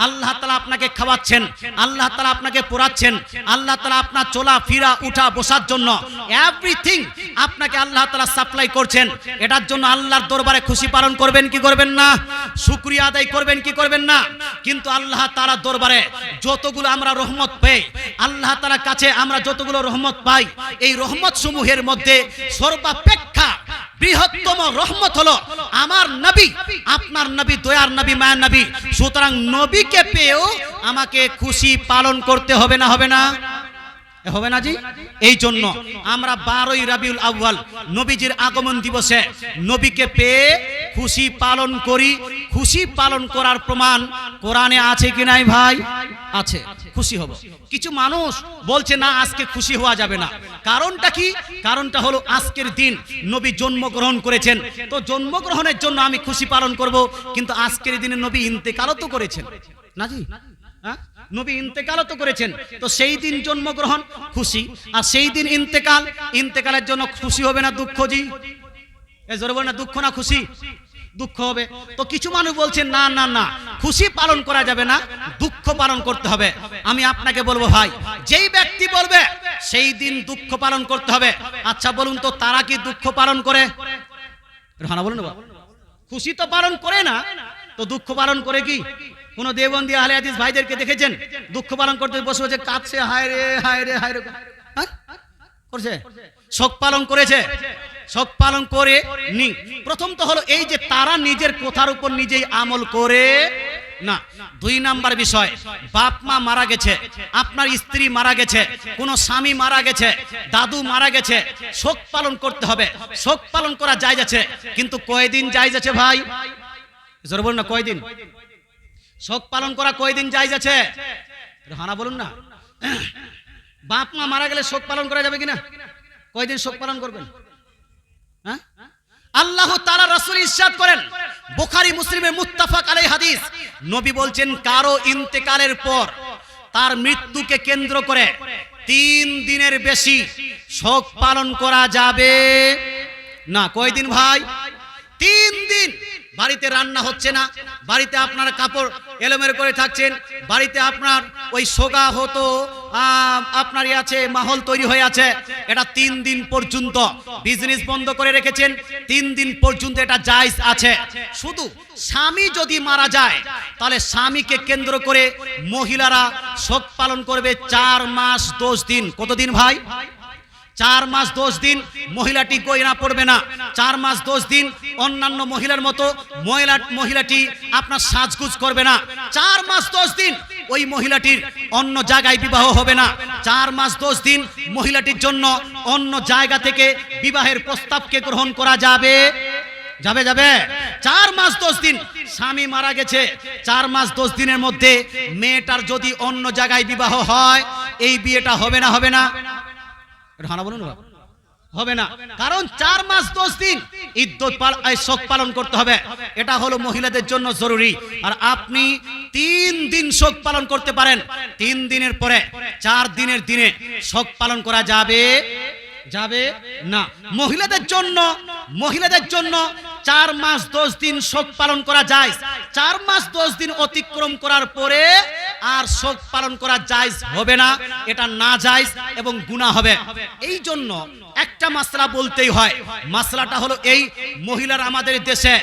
আল্লাহ তাআলা আপনাকে খাওয়াচ্ছেন, আল্লাহ তাআলা আপনাকে পড়াচ্ছেন, আল্লাহ তাআলা আপনার চলা ফিরা উঠা বসার জন্য এভরিথিং আপনাকে আল্লাহ তাআলা সাপ্লাই করছেন। এটার জন্য আল্লাহর দরবারে খুশি পালন করবেন কি করবেন না? শুকরিয়া আদায় করবেন কি করবেন না? কিন্তু আল্লাহ তাআলার দরবারে যতগুলো আমরা রহমত পেয়ে, আল্লাহ তাআলার কাছে আমরা যতগুলো রহমত পাই, এই রহমত সমূহের মধ্যে সর্বাপেক্ষা বৃহত্তম রহমত হলো আমার নবী, আপনার নবী, দয়ার নবী, মায়ার নবী। সুতরাং নবীকে পেয়েও আমাকে খুশি পালন করতে হবে না, হবে না? হবে না জি? এই জন্য আমরা 12ই রাবিউল আউয়াল নবীজির আগমন দিবসে নবীকে পেয়ে খুশি পালন করি। খুশি পালন করার প্রমাণ কোরআনে আছে কি নাই ভাই? আছে, খুশি হব। কিছু মানুষ বলছে না, আজকে খুশি হওয়া যাবে না। কারণটা কি? কারণটা হলো আজকের দিন নবী জন্মগ্রহণ করেছেন, তো জন্মগ্রহণের জন্য আমি খুশি পালন করব। কিন্তু আজকের দিনে নবী ইন্তেকালও তো করেছেন না জি? হ্যাঁ, নবী ইন্তেকালও তো করেছেন, তো সেই দিন জন্মগ্রহণ খুশি, আর সেই দিন ইন্তেকাল, ইন্তেকালের জন্য খুশি হবে না দুঃখ জি? এ জোরে বলেন না, দুঃখ না খুশি? দুঃখ হবে। তো কিছু মানুষ বলছেন না না না, খুশি পালন করা যাবে না, দুঃখ পালন করতে হবে। আমি আপনাকে বলবো ভাই, যেই ব্যক্তি বলবে সেই দিন দুঃখ পালন করতে হবে, আচ্ছা বলুন তো তারা কি দুঃখ পালন করে? হ্যাঁ বলুন না, খুশি তো পালন করে না, তো দুঃখ পালন করে কি? কোন দেওবন্দি আহলে হাদিস ভাইদেরকে দেখেছেন দুঃখ পালন করতে বসে বসে কাঁদছে, হায় রে হায় রে হায় রে, করছে? শোক পালন করেছে? শোক পালন করে নি। প্রথম তো হলো এই যে তারা নিজের কথার উপর নিজেই আমল করে না। 2 নাম্বার বিষয়, বাপ মা মারা গেছে, আপনার স্ত্রী মারা গেছে, কোন স্বামী মারা গেছে, দাদু মারা গেছে, শোক পালন করতে হবে। শোক পালন করা জায়েজ আছে, কিন্তু কয়দিন জায়েজ আছে ভাই? জোরে বলুন না, কয়দিন? শোক পালন করা কয়দিন জায়েজ আছে? হানা বলুন না। বাপ মা মারা গেলে শোক পালন করা যাবে কিনা? কয়দিন শোক পালন করবেন? হ্যাঁ, আল্লাহ তাআলা রাসূল ইরশাদ করেন, বুখারী মুসলিমের মুত্তাফাক আলাইহি হাদিস, নবী বলছেন কারো ইন্তেকালের পর তার মৃত্যুকে কেন্দ্র করে 3 দিনের বেশি শোক পালন করা যাবে না। কয়দিন ভাই? 3 দিন। বাড়িতে রান্না হচ্ছে না, বাড়িতে আপনার কাপড় এলোমেলো করে থাকছেন, বাড়িতে আপনার ওই সোগা হতো আপনার আছে মাহল তৈরি হয়ে আছে, এটা 3 দিন পর্যন্ত বিজনেস বন্ধ করে রেখেছেন, 3 দিন পর্যন্ত এটা জায়েজ আছে। শুধু স্বামী যদি মারা যায় তাহলে স্বামীকে কেন্দ্র করে মহিলারা শোক পালন করবে 4 মাস 10 দিন। কতদিন ভাই? 4 মাস 10 দিন মহিলাটি গয়না পড়বে না। 4 মাস 10 দিন অন্যান্য মহিলার মতো মহিলাটি আপনার সাজগুজ করবে না। 4 মাস 10 দিন ওই মহিলাটির অন্য জায়গায় বিবাহ হবে না। 4 মাস 10 দিন মহিলাটির জন্য অন্য জায়গা থেকে বিবাহের প্রস্তাবকে গ্রহণ করা যাবে যাবে যাবে 4 মাস 10 দিন। স্বামী মারা গেছে, 4 মাস 10 দিনের মধ্যে মেয়েটার যদি অন্য জায়গায় বিবাহ হয়, এই বিয়েটা হবে না, হবে না? হানা বলুন না, হবে না। কারণ 4 মাস 10 দিন ইদ্দত শোক পালন করতে হবে, এটা হলো মহিলাদের জন্য জরুরি। আর আপনি 3 দিন শোক পালন করতে পারেন, 3 দিনের পরে 4 দিনের দিনে শোক পালন করা যাবে যাবে না। মহিলাদের জন্য 4 মাস 10 দিন শোক পালন করা যায়। 4 মাস 10 দিন অতিক্রম করার পরে আর শোক পালন করা জায়েজ হবে না, এটা না জায়েজ এবং গুনাহ হবে। এই জন্য একটা মাসলা বলতেই হয়, মাসলাটা হলো এই, মহিলার আমাদের দেশে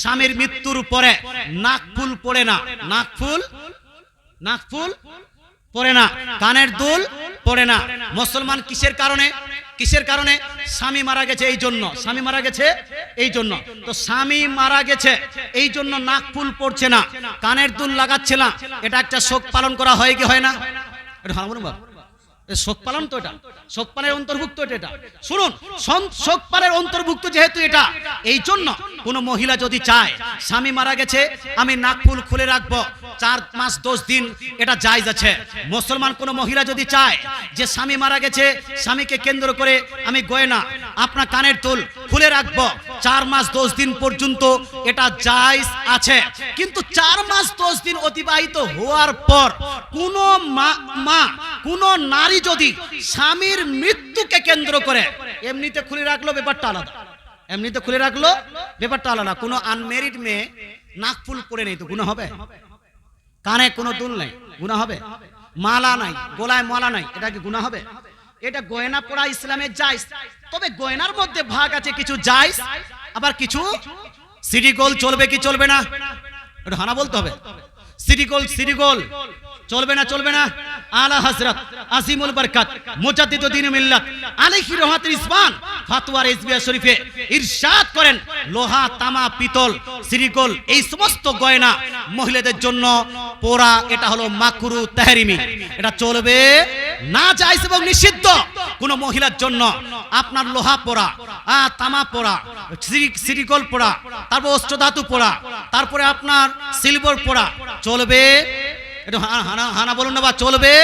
স্বামীর মৃত্যুর পরে নাকফুল পড়ে না, নাকফুল পড়ে না, কানের দুল পড়ে না। মুসলমান কিসের কারণে? স্বামী মারা গেছে এই জন্য, স্বামী মারা গেছে এই জন্য। তো স্বামী মারা গেছে এই জন্য নাকফুল পড়ছে না, কানের দুল লাগাচ্ছে না, এটা একটা শোক পালন করা হয় কি হয় না? এটা ভালো বলুন, শোক পালন তো, এটা শোক পালনের অন্তর্ভুক্ত। এটা শুনুন, শোক পালনের অন্তর্ভুক্ত যেহেতু এটা, এই জন্য কোন মহিলা যদি চায় স্বামী মারা গেছে আমি নাকফুল খুলে রাখবো 4 মাস 10 দিন, এটা জায়েজ আছে। মুসলমান কোন মহিলা যদি চায় যে স্বামী মারা গেছে, স্বামীকে কেন্দ্র করে আমি গয়না আপনার কানের দুল খুলে রাখবো 4 মাস 10 দিন পর্যন্ত, এটা জায়েজ আছে। কিন্তু 4 মাস 10 দিন অতিবাহিত হওয়ার পর কোন মা, কোন নারী যদি স্বামীর মৃত্যুকে কেন্দ্র করে এমনিতে খুলে রাখলো, ব্যাপারটা আলাদা। এমনিতে খুলে রাখলো, ব্যাপারটা আলাদা। কোন আনমেরিড মেয়ে নাকফুল পরে নেই তো গুনাহ হবে? কানে কোনো দুল নাই, গুনাহ হবে? মালা নাই, গলায় মালা নাই, এটা কি গুনাহ হবে? এটা গয়না পরা ইসলামের জায়েজ, তবে গয়নার মধ্যে ভাগ আছে, কিছু জায়েজ আবার কিছু। সিডি গোল চলবে কি চলবে না? এটা হানা বলতে হবে। সিডি গোল চলবে না চলবে না আলা হযরত আজিমুল বরকত মুজাদ্দিদুদ দ্বীন মিল্লাত আলাইহি রহমাতুল ইসমান ফতোয়া রিজভিয়া শরীফে ইরশাদ করেন লোহা তামা পিতল সিরিকল এই সমস্ত গয়না মহিলাদের জন্য পরা এটা হলো মাকরু তাহরিমি, এটা চলবে না, জায়েজ এবং নিষিদ্ধ। কোন মহিলার জন্য আপনার লোহা পরা, তামা পরা, সিরিকল পরা, তারপর অষ্টধাতু পরা, তারপরে আপনার সিলভার পরা চলবে। একটু হানা বলুন না বা চলবে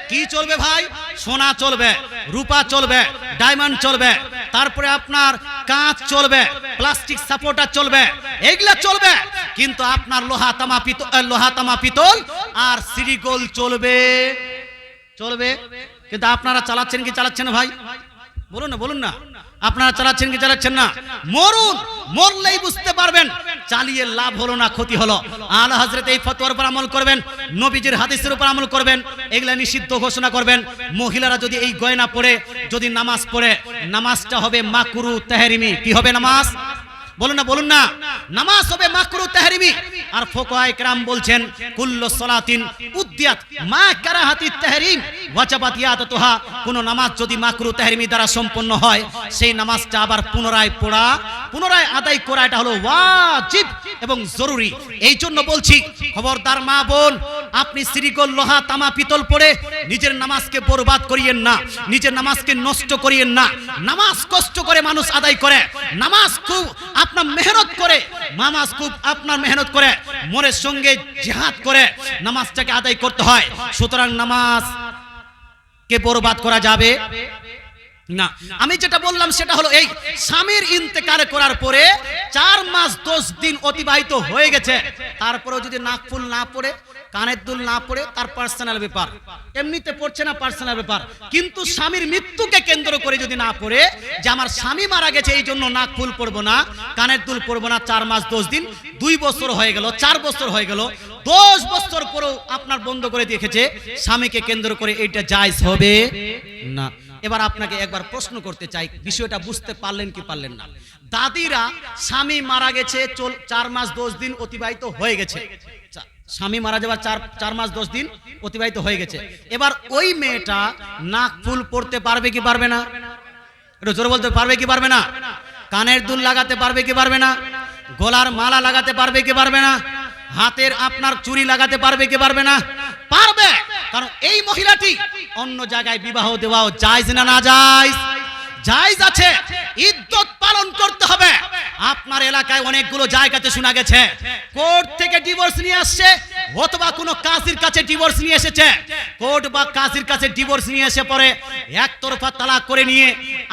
কি চলবে ভাই? সোনা চলবে, রূপা চলবে, ডায়মন্ড চলবে, তারপরে আপনার কাঁচ চলবে, প্লাস্টিক সাপোর্টার চলবে, এগুলা চলবে। কিন্তু আপনার লোহা তামা পিতল আর সিরিকল চলবে চলবে। কিন্তু আপনারা চালাচ্ছেন কি চালাচ্ছেন না ভাই? বলুন না আপনারা চালাচ্ছেন কি চালাচ্ছেন না? মরলেই বুঝতে পারবেন চালিয়ে লাভ হলো না ক্ষতি হলো। আলা হযরত এই ফতোয়ার উপর আমল করবেন, নবীজির হাদিসের উপর আমল করবেন, এগুলা নিষিদ্ধ ঘোষণা করবেন। মহিলারা যদি এই গয়না পরে যদি নামাজ পড়ে, নামাজটা হবে মাকরু তাহরিমি। কি হবে নামাজ? বলুন না নামাজ হবে মাকরু তাহরিমি। আর ফুকাহায়ে কেরাম বলছেন কুল্লু সালাতিন উদ্দিয়াত মা কারাহাতিত তাহরিম ওয়াজাবাত ইয়াদাতুহা, কোন নামাজ যদি মাকরু তাহরিমি দ্বারা সম্পন্ন হয় সেই নামাজটা আবার পুনরায় আদায় করা এটা হলো ওয়াজিব এবং জরুরি। এই জন্য বলছি খবরদার মা বোন, আপনি সিরিকল লোহা তামা পিতল পড়ে নিজের নামাজকে বরবাদ করিয়েন না, নিজের নামাজকে নষ্ট করিয়েন না। নামাজ কষ্ট করে মানুষ আদায় করে, নামাজ খুব আপনার মেহনত করে, নামাজ খুব আপনার মেহনত করে, মনের সঙ্গে জিহাদ করে নামাজটাকে আদায় করতে হয়। সুতরাং নামাজ কে বরবাদ করা যাবে না। আমি যেটা বললাম সেটা হলো এই স্বামীর ইন্তেকাল করার পরে 4 মাস 10 দিন অতিবাহিত হয়ে গেছে, তারপরেও যদি নাকফুল না পড়ে, কানের দুল না পড়ে, তার পার্সোনাল ব্যাপার, এমনিতে পড়ছে না পার্সোনাল ব্যাপার। কিন্তু স্বামীর মৃত্যুকে কেন্দ্র করে যদি না পড়ে যে আমার স্বামী মারা গেছে এই জন্য নাকফুল পড়বো না, কানের দুল পড়বো না, 4 মাস 10 দিন, 2 বছর হয়ে গেল, 4 বছর হয়ে গেল, 10 বছর পরেও আপনার বন্ধ করে দিয়েছে, স্বামীকে কেন্দ্র করে এটা জায়েজ হবে না। এবার আপনাকে একবার প্রশ্ন করতে চাই, বিষয়টা বুঝতে পারলেন কি পারলেন না? দাদিরা স্বামী মারা গেছে 4 মাস 10 দিন অতিবাহিত হয়ে গেছে, স্বামী মারা যাওয়ার 4 মাস 10 দিন অতিবাহিত হয়ে গেছে। এবার ওই মেয়েটা নাকফুল পড়তে পারবে কি পারবে না? একটু জোরে বলতে পারবে কি পারবে না? কানের দুল লাগাতে পারবে কি পারবে না? গলার মালা লাগাতে পারবে কি পারবে না? হাতের আপনার চুড়ি লাগাতে পারবে কি পারবে না? পারবে, কারণ এই মহিলাটি অন্য জায়গায় বিবাহ দেওয়াও জায়েজ না না জায়েজ? জায়েজ আছে। ইদ্দত পালন করতে হবে। আপনার এলাকায় অনেকগুলো জায়গাতে শোনা গেছে কোর্ট থেকে ডিভোর্স নিয়ে আসছে, অথবা কোনো কাজীর কাছে ডিভোর্স নিয়ে এসেছে, কোর্ট বা কাজীর কাছে ডিভোর্স নিয়ে এসে পরে একতরফা তালাক করে নিয়ে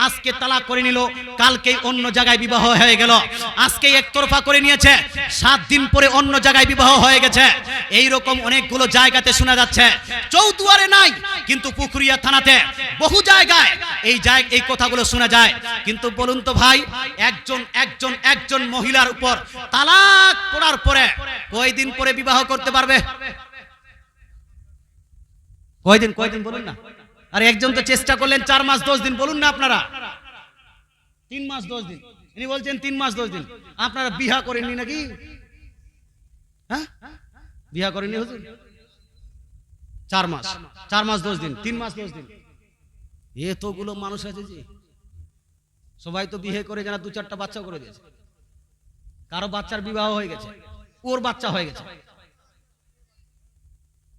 আজকে তালাক করে নিল, কালকেই অন্য জায়গায় বিবাহ হয়ে গেল, আজকে একতরফা করে নিয়েছে, 7 দিন পরে অন্য জায়গায় বিবাহ হয়ে গেছে। এই রকম অনেকগুলো জায়গাতে শোনা যাচ্ছে। চৌদুয়ারে নাই, কিন্তু পুকুরিয়া থানাতে বহু জায়গায় এই কথাগুলো শোনা যায়। কিন্তু বলুন তো ভাই, একজন মহিলার উপর তালাক পড়ার পরে কয়দিন পরে বিবাহ করতে পারবে? কয়দিন বলুন না। আর একজন তো চেষ্টা করলেন 4 মাস 10 দিন, বলুন না আপনারা 3 মাস 10 দিন, ইনি বলছেন 3 মাস 10 দিন। আপনারা বিবাহ করেননি নাকি? হ্যাঁ, বিবাহ করেননি হুজুর? 4 মাস 10 দিন, 3 মাস 10 দিন, এতগুলো মানুষ আছে যে সবাই তো বিয়ে করে যারা 2-4টা বাচ্চা করে দিয়েছে, কারো বাচ্চার বিবাহ হয়ে গেছে, ওর বাচ্চা হয়ে গেছে,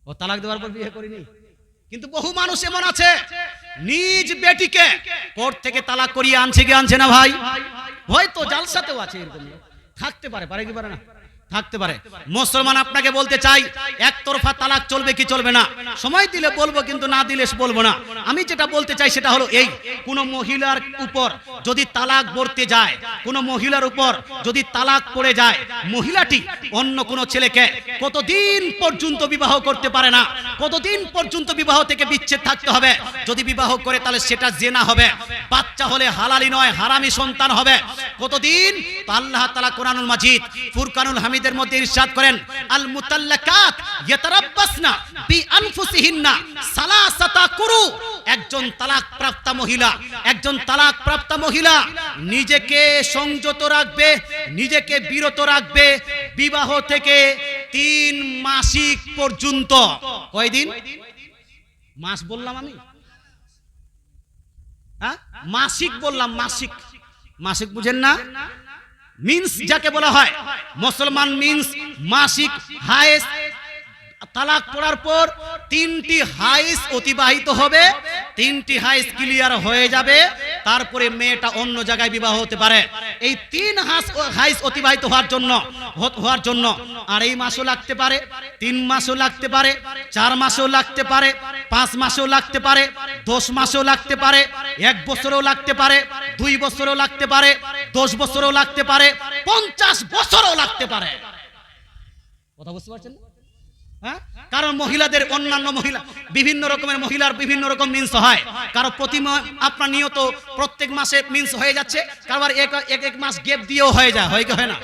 ও তালাক দেওয়ার পর বিয়ে করেনি। কিন্তু বহু মানুষ এমন আছে নিজ বেটিকে কোর্ট থেকে তালাক করিয়ে আনছে কি আনছে না ভাই? হয়তো জালসাতেও আছে, এরকম থাকতে পারে কি পারে না? থাকতে পারে। মুসলমান আপনাকে বলতে চাই, একতরফা তালাক চলবে কি চলবে না? সময় দিলে বলবো, কিন্তু না দিলে বলবো না। আমি যেটা বলতে চাই সেটা হলো এই, কোন মহিলার উপর যদি তালাক বর্তে যায়, কোন মহিলার উপর যদি তালাক পড়ে যায়, মহিলাটি অন্য কোন ছেলেকে কতদিন পর্যন্ত বিবাহ করতে পারে না, কতদিন পর্যন্ত বিবাহ থেকে বিচ্ছেদ থাকতে হবে। যদি বিবাহ করে তাহলে সেটা জিনা হবে, বাচ্চা হলে হালালি নয় হারামি সন্তান হবে। কতদিন? তো আল্লাহ তাআলা কোরআনুল মাজিদ ফুরকানুল হামিদের মধ্যে ইরশাদ করেন, আল মুতাল্লাকাত ইয়াতারাব্বাসনা বিআনফুসিহিন্না সালাসাতা কুরু। একজন তালাক প্রাপ্ত মহিলা নিজেকে সংযত রাখবে, নিজেকে বিরত রাখবে বিবাহ থেকে 3 মাসিক পর্যন্ত। কয়দিন? মাস বললাম আমি, হ্যাঁ মাসিক বললাম, মাসিক। মাসিক বুঝেন না? মিন্স যাকে বলা হয় মুসলমান মিন্স মাসিক হায়েস। তালাক পড়ার পর 3টি হাইস অতিবাহিত হবে, 3টি হাইস ক্লিয়ার হয়ে যাবে, তারপরে মেয়েটা অন্য জায়গায় বিবাহ হতে পারে। এই 3 হাইস অতিবাহিত হওয়ার জন্য আড়াই মাসও লাগতে পারে, 3 মাসও লাগতে পারে, 4 মাসও লাগতে পারে, 5 মাসও লাগতে পারে, 10 মাসও লাগতে পারে, 1 বছরও লাগতে পারে, 2 বছরও লাগতে পারে, 10 বছরও লাগতে পারে, 50 বছরও লাগতে পারে। কথা বুঝতে পারছেন? হ্যাঁ, কারণ মহিলাদের অন্যান্য মহিলা বিভিন্ন রকমের মহিলার বিভিন্ন রকম মিন্স হয়। কারো প্রতি আপনার নিয়ত প্রত্যেক মাসে মিন্স হয়ে যাচ্ছে, কারবার এক মাস গ্যাপ দিয়েও হয়ে যায়। হয় কি হয় না?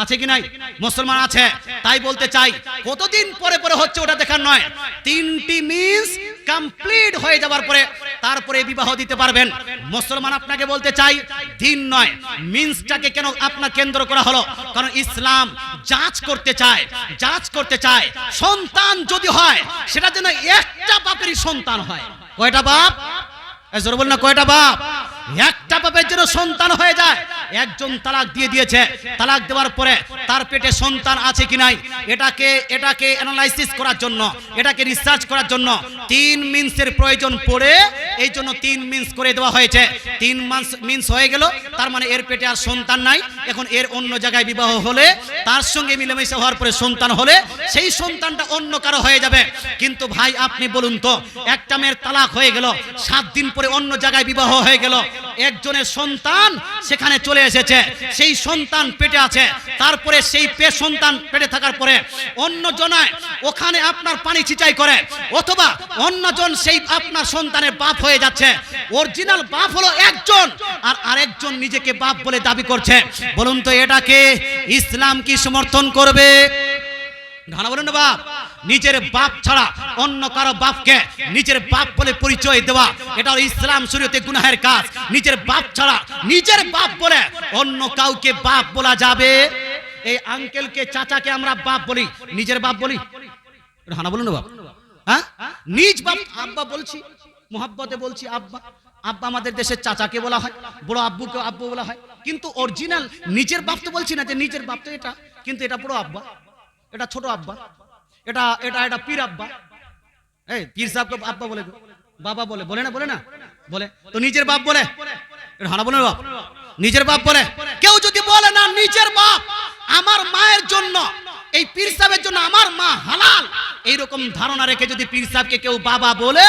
আছে কি নাই? মুসলমান আছে। তাই বলতে চাই কতদিন পরে পরে হচ্ছে ওটা দেখার নয়, 3টি মিন্স কমপ্লিট হয়ে যাওয়ার পরে তারপরে বিবাহ দিতে পারবেন। মুসলমান আপনাকে বলতে চাই দিন নয় মিন্সটাকে কেন আপনার কেন্দ্র করা হলো? কারণ ইসলাম যাচ করতে চায় সন্তান যদি হয় সেটা যেন একটা বাপেরই সন্তান হয়। কয়টা বাপ? জোরে বল না, কয়টা বাপ? একটা বাপের জন্য সন্তান হয়ে যায়। একজন তালাক দিয়ে দিয়েছে, তালাক দেওয়ার পরে তার পেটে সন্তান আছে কি নাই এটাকে অ্যানালাইসিস করার জন্য, এটাকে রিসার্চ করার জন্য 3 মিন্সের প্রয়োজন পড়ে, এই জন্য 3 মিন্স করে দেওয়া হয়েছে। 3 মিন্স হয়ে গেল, তার মানে এর পেটে আর সন্তান নাই। এখন এর অন্য জায়গায় বিবাহ হলে, তার সঙ্গে মিলেমিশে হওয়ার পরে সন্তান হলে সেই সন্তানটা অন্য কারো হয়ে যাবে। কিন্তু ভাই আপনি বলুন তো, একটা মেয়ের তালাক হয়ে গেল, 7 দিন পরে অন্য জায়গায় বিবাহ হয়ে গেল, একজনের সন্তান সেখানে চলে এসেছে, সেই সন্তান পেটে আছে, তারপরে সেই সন্তান পেটে থাকার পরে অন্যজনায় ওখানে আপনার পানি ছিটাই করে, অথবা অন্যজন সেই আপনার সন্তানের বাপ হয়ে যাচ্ছে। অরিজিনাল বাপ হলো একজন, আর আরেকজন নিজেকে বাপ বলে দাবি করছে। বলুন তো এটাকে ইসলাম কি সমর্থন করবে? ঢানা বলুন না। বাপ, নিজের বাপ ছাড়া অন্য কারো বাপকে নিজের বাপ বলে পরিচয় দেওয়া, এটা হলো ইসলাম শরীয়তে গুনাহের কাজ। নিজের বাপ ছাড়া নিজের বাপ বলে অন্য কাউকে বাপ বলা যাবে? এই আঙ্কেলকে চাচাকে আমরা বাপ বলি, নিজের বাপ বলি? ঢানা বলুন না বাপ। হ্যাঁ, নিজ বাপ আব্বা বলছি, মোহাব্বতে বলছি আব্বা। আব্বা আমাদের দেশের চাচাকে বলা হয়, বড় আব্বুকে আব্বু বলা হয়, কিন্তু অরিজিনাল নিজের বাপ তো বলছি না যে নিজের বাপ তো এটা, কিন্তু এটা বড় আব্বা, এটা ছোট আব্বা, এটা পীর আব্বা। এই পীর সাহেবকে আব্বা বলে, বাবা বলে, বলে না বলে তো নিজের বাপ বলে? এটা হানা বলে বাপ, নিজের বাপ বলে। কেউ যদি বলে না নিজের বাপ, আমার মায়ের জন্য, এই পীর সাহেবের জন্য আমার মা হালাল, এইরকম ধারণা রেখে যদি পীর সাহেবকে কেউ বাবা বলে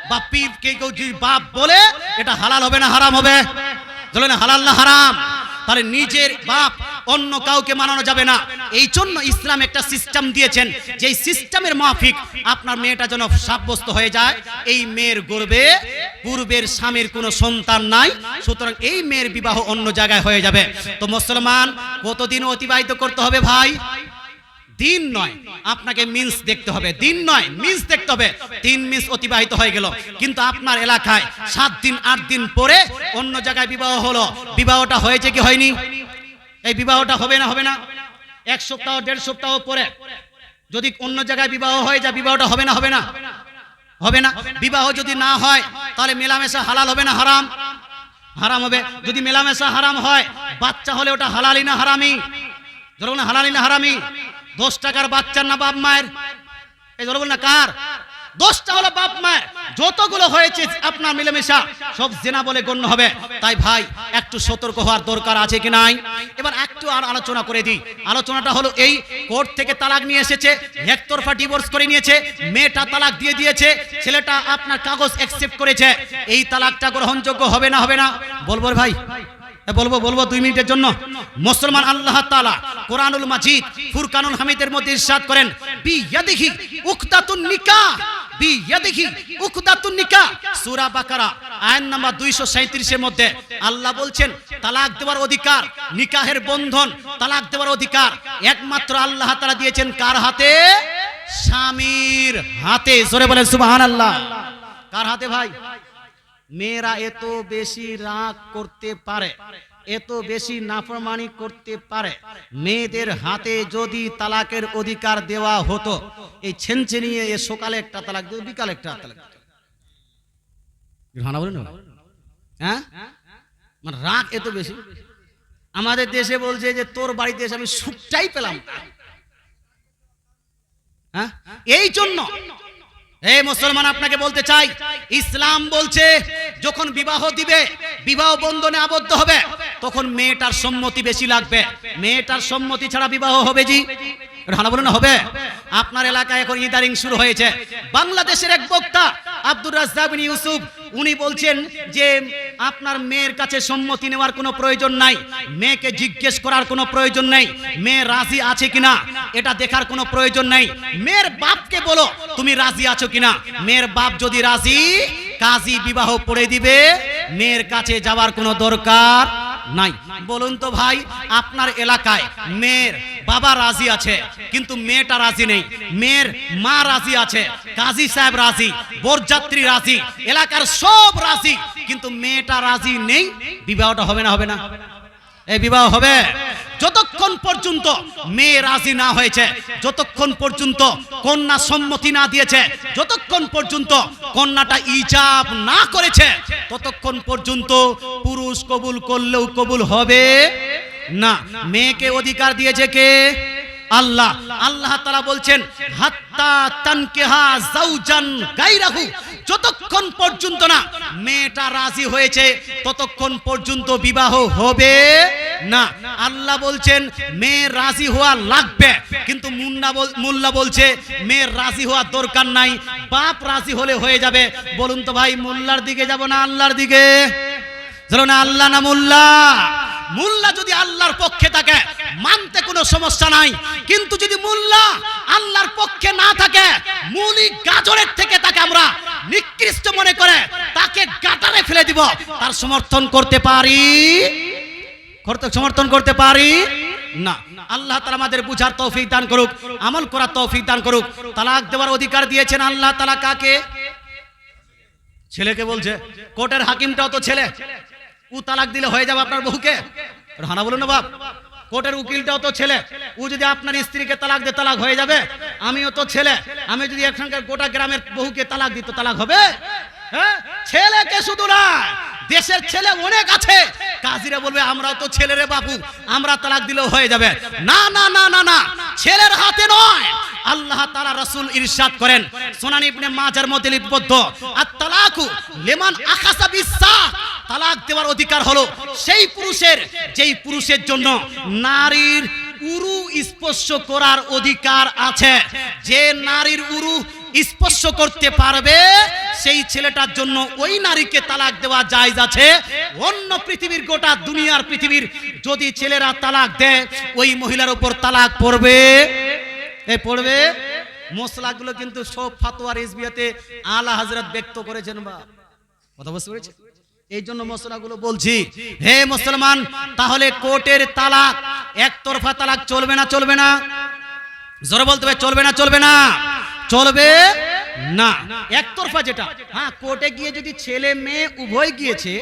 বা পীরকে কেউ যদি বাপ বলে, এটা হালাল হবে না হারাম হবে? বলে না হালাল না হারাম? তাহলে নিজের বাপ অন্য কাউকে মানানো যাবে না। এই জন্য ইসলাম একটা সিস্টেম দিয়েছেন, যে সিস্টেমের মাফিক আপনার মেয়েটা যেন সাব্যস্ত হয়ে যায় এই মেয়ের গর্ভে পূর্বের স্বামীর কোনো সন্তান নাই, সুতরাং এই মেয়ের বিবাহ অন্য জায়গায় হয়ে যাবে। তো মুসলমান কতদিন অতিবাহিত করতে হবে ভাই? দিন নয়, আপনাকে মিন্স দেখতে হবে। দিন নয়, মিন্স দেখতে হবে। 3 মিন্স অতিবাহিত হয়ে গেল, কিন্তু আপনার এলাকায় 7 দিন 8 দিন পরে অন্য জায়গায় বিবাহ হলো, বিবাহটা হয়েছে কি হয়নি? এই বিবাহটা হবে না 1 সপ্তাহ 1.5 সপ্তাহ পরে যদি অন্য জায়গায় বিবাহ হয়ে যায়, বিবাহটা হবে না হবে না? বিবাহ যদি না হয় তাহলে মেলামেশা হালাল হবে না হারাম? হারাম হবে। যদি মেলামেশা হারাম হয়, বাচ্চা হলে ওটা হালালি না হারামি? ধরুন না হালালি না হারামি? 10 টাকার বাচ্চার না বাপ মায়ের? এই ধরুন না কার? 10টা হলো বাপ মায়ের, যতগুলো হয়েছে আপনার মিলেমিশা সব জেনা বলে গণ্য হবে। তাই ভাই একটু সতর্ক হওয়ার দরকার আছে কি নাই? এবার একটু আর আলোচনা করে দিই। আলোচনাটা হলো এই, কোর্ট থেকে তালাক নিয়ে এসেছে, একতরফা ডিভোর্স করে নিয়েছে, মেয়েটা তালাক দিয়ে দিয়েছে, ছেলেটা আপনার কাগজ অ্যাকসেপ্ট করেছে, এই তালাকটা গ্রহণযোগ্য হবে না হবে না? বলবো ভাই, বলবো 2 মিনিটের জন্য। মুসলমান আল্লাহ তাআলা কোরআনুল মাজিদ ফুরকানুল হামিদের মধ্যে ইরশাদ করেন, বিয়াদিহি উকদাতুন নিকাহ, বিয়াদিহি উকদাতুন নিকাহ। সূরা বাকারা আয়াত নাম্বার 237 এর মধ্যে আল্লাহ বলছেন তালাক দেওয়ার অধিকার, নিকাহের বন্ধন, তালাক দেওয়ার অধিকার একমাত্র আল্লাহ তাআলা দিয়েছেন কার হাতে? স্বামীর হাতে। জোরে বলেন সুবহানাল্লাহ। কার হাতে ভাই? মেয়েরা এত বেশি রাগ করতে পারে, এত বেশি নাফরমানি করতে পারে, মেয়েদের হাতে যদি তালাকের অধিকার দেওয়া হতো, এই ছেনছে নিয়ে এ সকালে একটা তালাক দিত, বিকালে একটা তালাক দিত। বলেন হ্যাঁ, মানে রাগ এত বেশি। আমাদের দেশে বলছে যে তোর বাড়িতে এসে আমি সুখটাই পেলাম। হ্যাঁ, এই জন্য এই মুসলমান আপনাকে বলতে চাই, ইসলাম বলছে যখন বিবাহ দিবে, বিবাহ বন্ধনে আবদ্ধ হবে, তখন মেয়েটার সম্মতি বেশি লাগবে। মেয়েটার সম্মতি ছাড়া বিবাহ হবে জি? বলেন হবে? আপনার এলাকায় এখন ইদারিং শুরু হয়েছে। বাংলাদেশের এক বক্তা আব্দুর রাজ্জাক বিন ইউসুফ, উনি বলছেন যে আপনার মেয়ের কাছে সম্মতি নেওয়ার কোনো প্রয়োজন নাই, মেয়েকে জিজ্ঞেস করার কোনো প্রয়োজন নেই, মেয়ে রাজি আছে কিনা এটা দেখার কোনো প্রয়োজন নেই। মেয়ের বাপকে বলো তুমি রাজি আছো কিনা, মেয়ের বাপ যদি রাজি, কাজী বিবাহ পড়ে দিবে, মেয়ের কাছে যাওয়ার কোনো দরকার নাই। বলুন তো ভাই, আপনার এলাকায় মেয়ের বাবা রাজি আছে কিন্তু মেয়েটা রাজি নেই, মেয়ের মা রাজি আছে, কাজী সাহেব রাজি, বরযাত্রী রাজি, এলাকার সব রাজি, কিন্তু মেয়েটা রাজি নেই, বিবাহটা হবে না? হবে না? এই বিবাহ হবে যতক্ষণ পর্যন্ত মেয়ে রাজি না হয়েছে, যতক্ষণ পর্যন্ত কন্যা সম্মতি না দিয়েছে, যতক্ষণ পর্যন্ত কন্যাটা ইজাব না করেছে, ততক্ষণ পর্যন্ত পুরুষ কবুল করলেও কবুল হবে না। মেয়েকে অধিকার দিয়েছে কে? আল্লাহ। আল্লাহ তাআলা বলছেন হাত্তা তানকিহা যাওজান গায়রাহু, যতক্ষণ পর্যন্ত না মেয়েটা রাজি হয়েছে ততক্ষণ পর্যন্ত বিবাহ হবে না। আল্লাহ বলছেন মেয়ে রাজি হওয়া লাগবে, কিন্তু মোল্লা বলছে মেয়ের রাজি হওয়ার দরকার নাই, বাপ রাজি হলে হয়ে যাবে। বলুন তো ভাই, মোল্লার দিকে যাব না আল্লাহর দিকে? চলো না, আল্লাহ না মোল্লা? মোল্লা যদি আল্লাহর পক্ষে থাকে মানতে কোনো সমস্যা নাই, কিন্তু যদি মোল্লা আল্লাহর পক্ষে না থাকে, মূলি গাজরের থেকে তাকে আমরা নিকৃষ্ট মনে করে তাকে গাটারে ফেলে দিব, তার সমর্থন করতে পারি? সমর্থন করতে পারি না। আল্লাহ তাআলা আমাদের বুঝার তৌফিক দান করুক, আমল করার তৌফিক দান করুক। তালাক দেওয়ার অধিকার দিয়েছেন আল্লাহ তাআলা কাকে? ছেলেকে বলছে। কোর্টের হাকিমটাও তো ছেলে, ও তালাক দিলে হয়ে যাবে আপনার বহুকে? হানা বলুন না বাপ। কোর্টের উকিলটাও তো ছেলে, ও যদি আপনার স্ত্রীকে তালাক দিয়ে তালাক হয়ে যাবে। আমিও তো ছেলে, আমি যদি একসঙ্গে গোটা গ্রামের বহুকে তালাক দিত, তালাক হবে? হ্যাঁ, ছেলেকে শুধু না, দেশের ছেলে অনেক আছে, কাজীরা বলবে আমরাও তো ছেলে রে বাপু, আমরা তালাক দিলেও হয়ে যাবে। না না না না না, ছেলের হাতে নয়। আল্লাহ তাআলা রাসূল ইরশাদ করেন, সুনান ইবনে মাজার মধ্যে লিপিবদ্ধ, আত-তালাকু লিমান আখাযা বিস-সাহ, তালাক দেওয়ার অধিকার হলো সেই পুরুষের, যেই পুরুষের জন্য নারীর উরু স্পর্শ করার অধিকার আছে। যে নারীর উরু স্পর্শ করতে পারবে সেই ছেলেটার জন্য ওই নারীকে তালাক দেওয়া জায়েজ আছে। অন্য পৃথিবীর, গোটা দুনিয়ার পৃথিবীর যদি ছেলেরা তালাক দেয়, ওই মহিলার উপর তালাক পড়বে। পড়বে। মশলাগুলো কিন্তু সব ফাতোয়া রিজভিয়াতে আলা হযরত ব্যক্ত করেছেন। বা কথা বুঝতে পেরেছেন? এই জন্য মশলাগুলো বলছি। হে মুসলমান, তাহলে কোর্টের তালাক, একতরফা তালাক চলবে না? চলবে না? জোরে বলতে হবে, চলবে না? চলবে না? চলবে না। একতরফা যেটা, হ্যাঁ, কোর্টে গিয়ে যদি ছেলে মেয়ে উভয় গিয়েছে,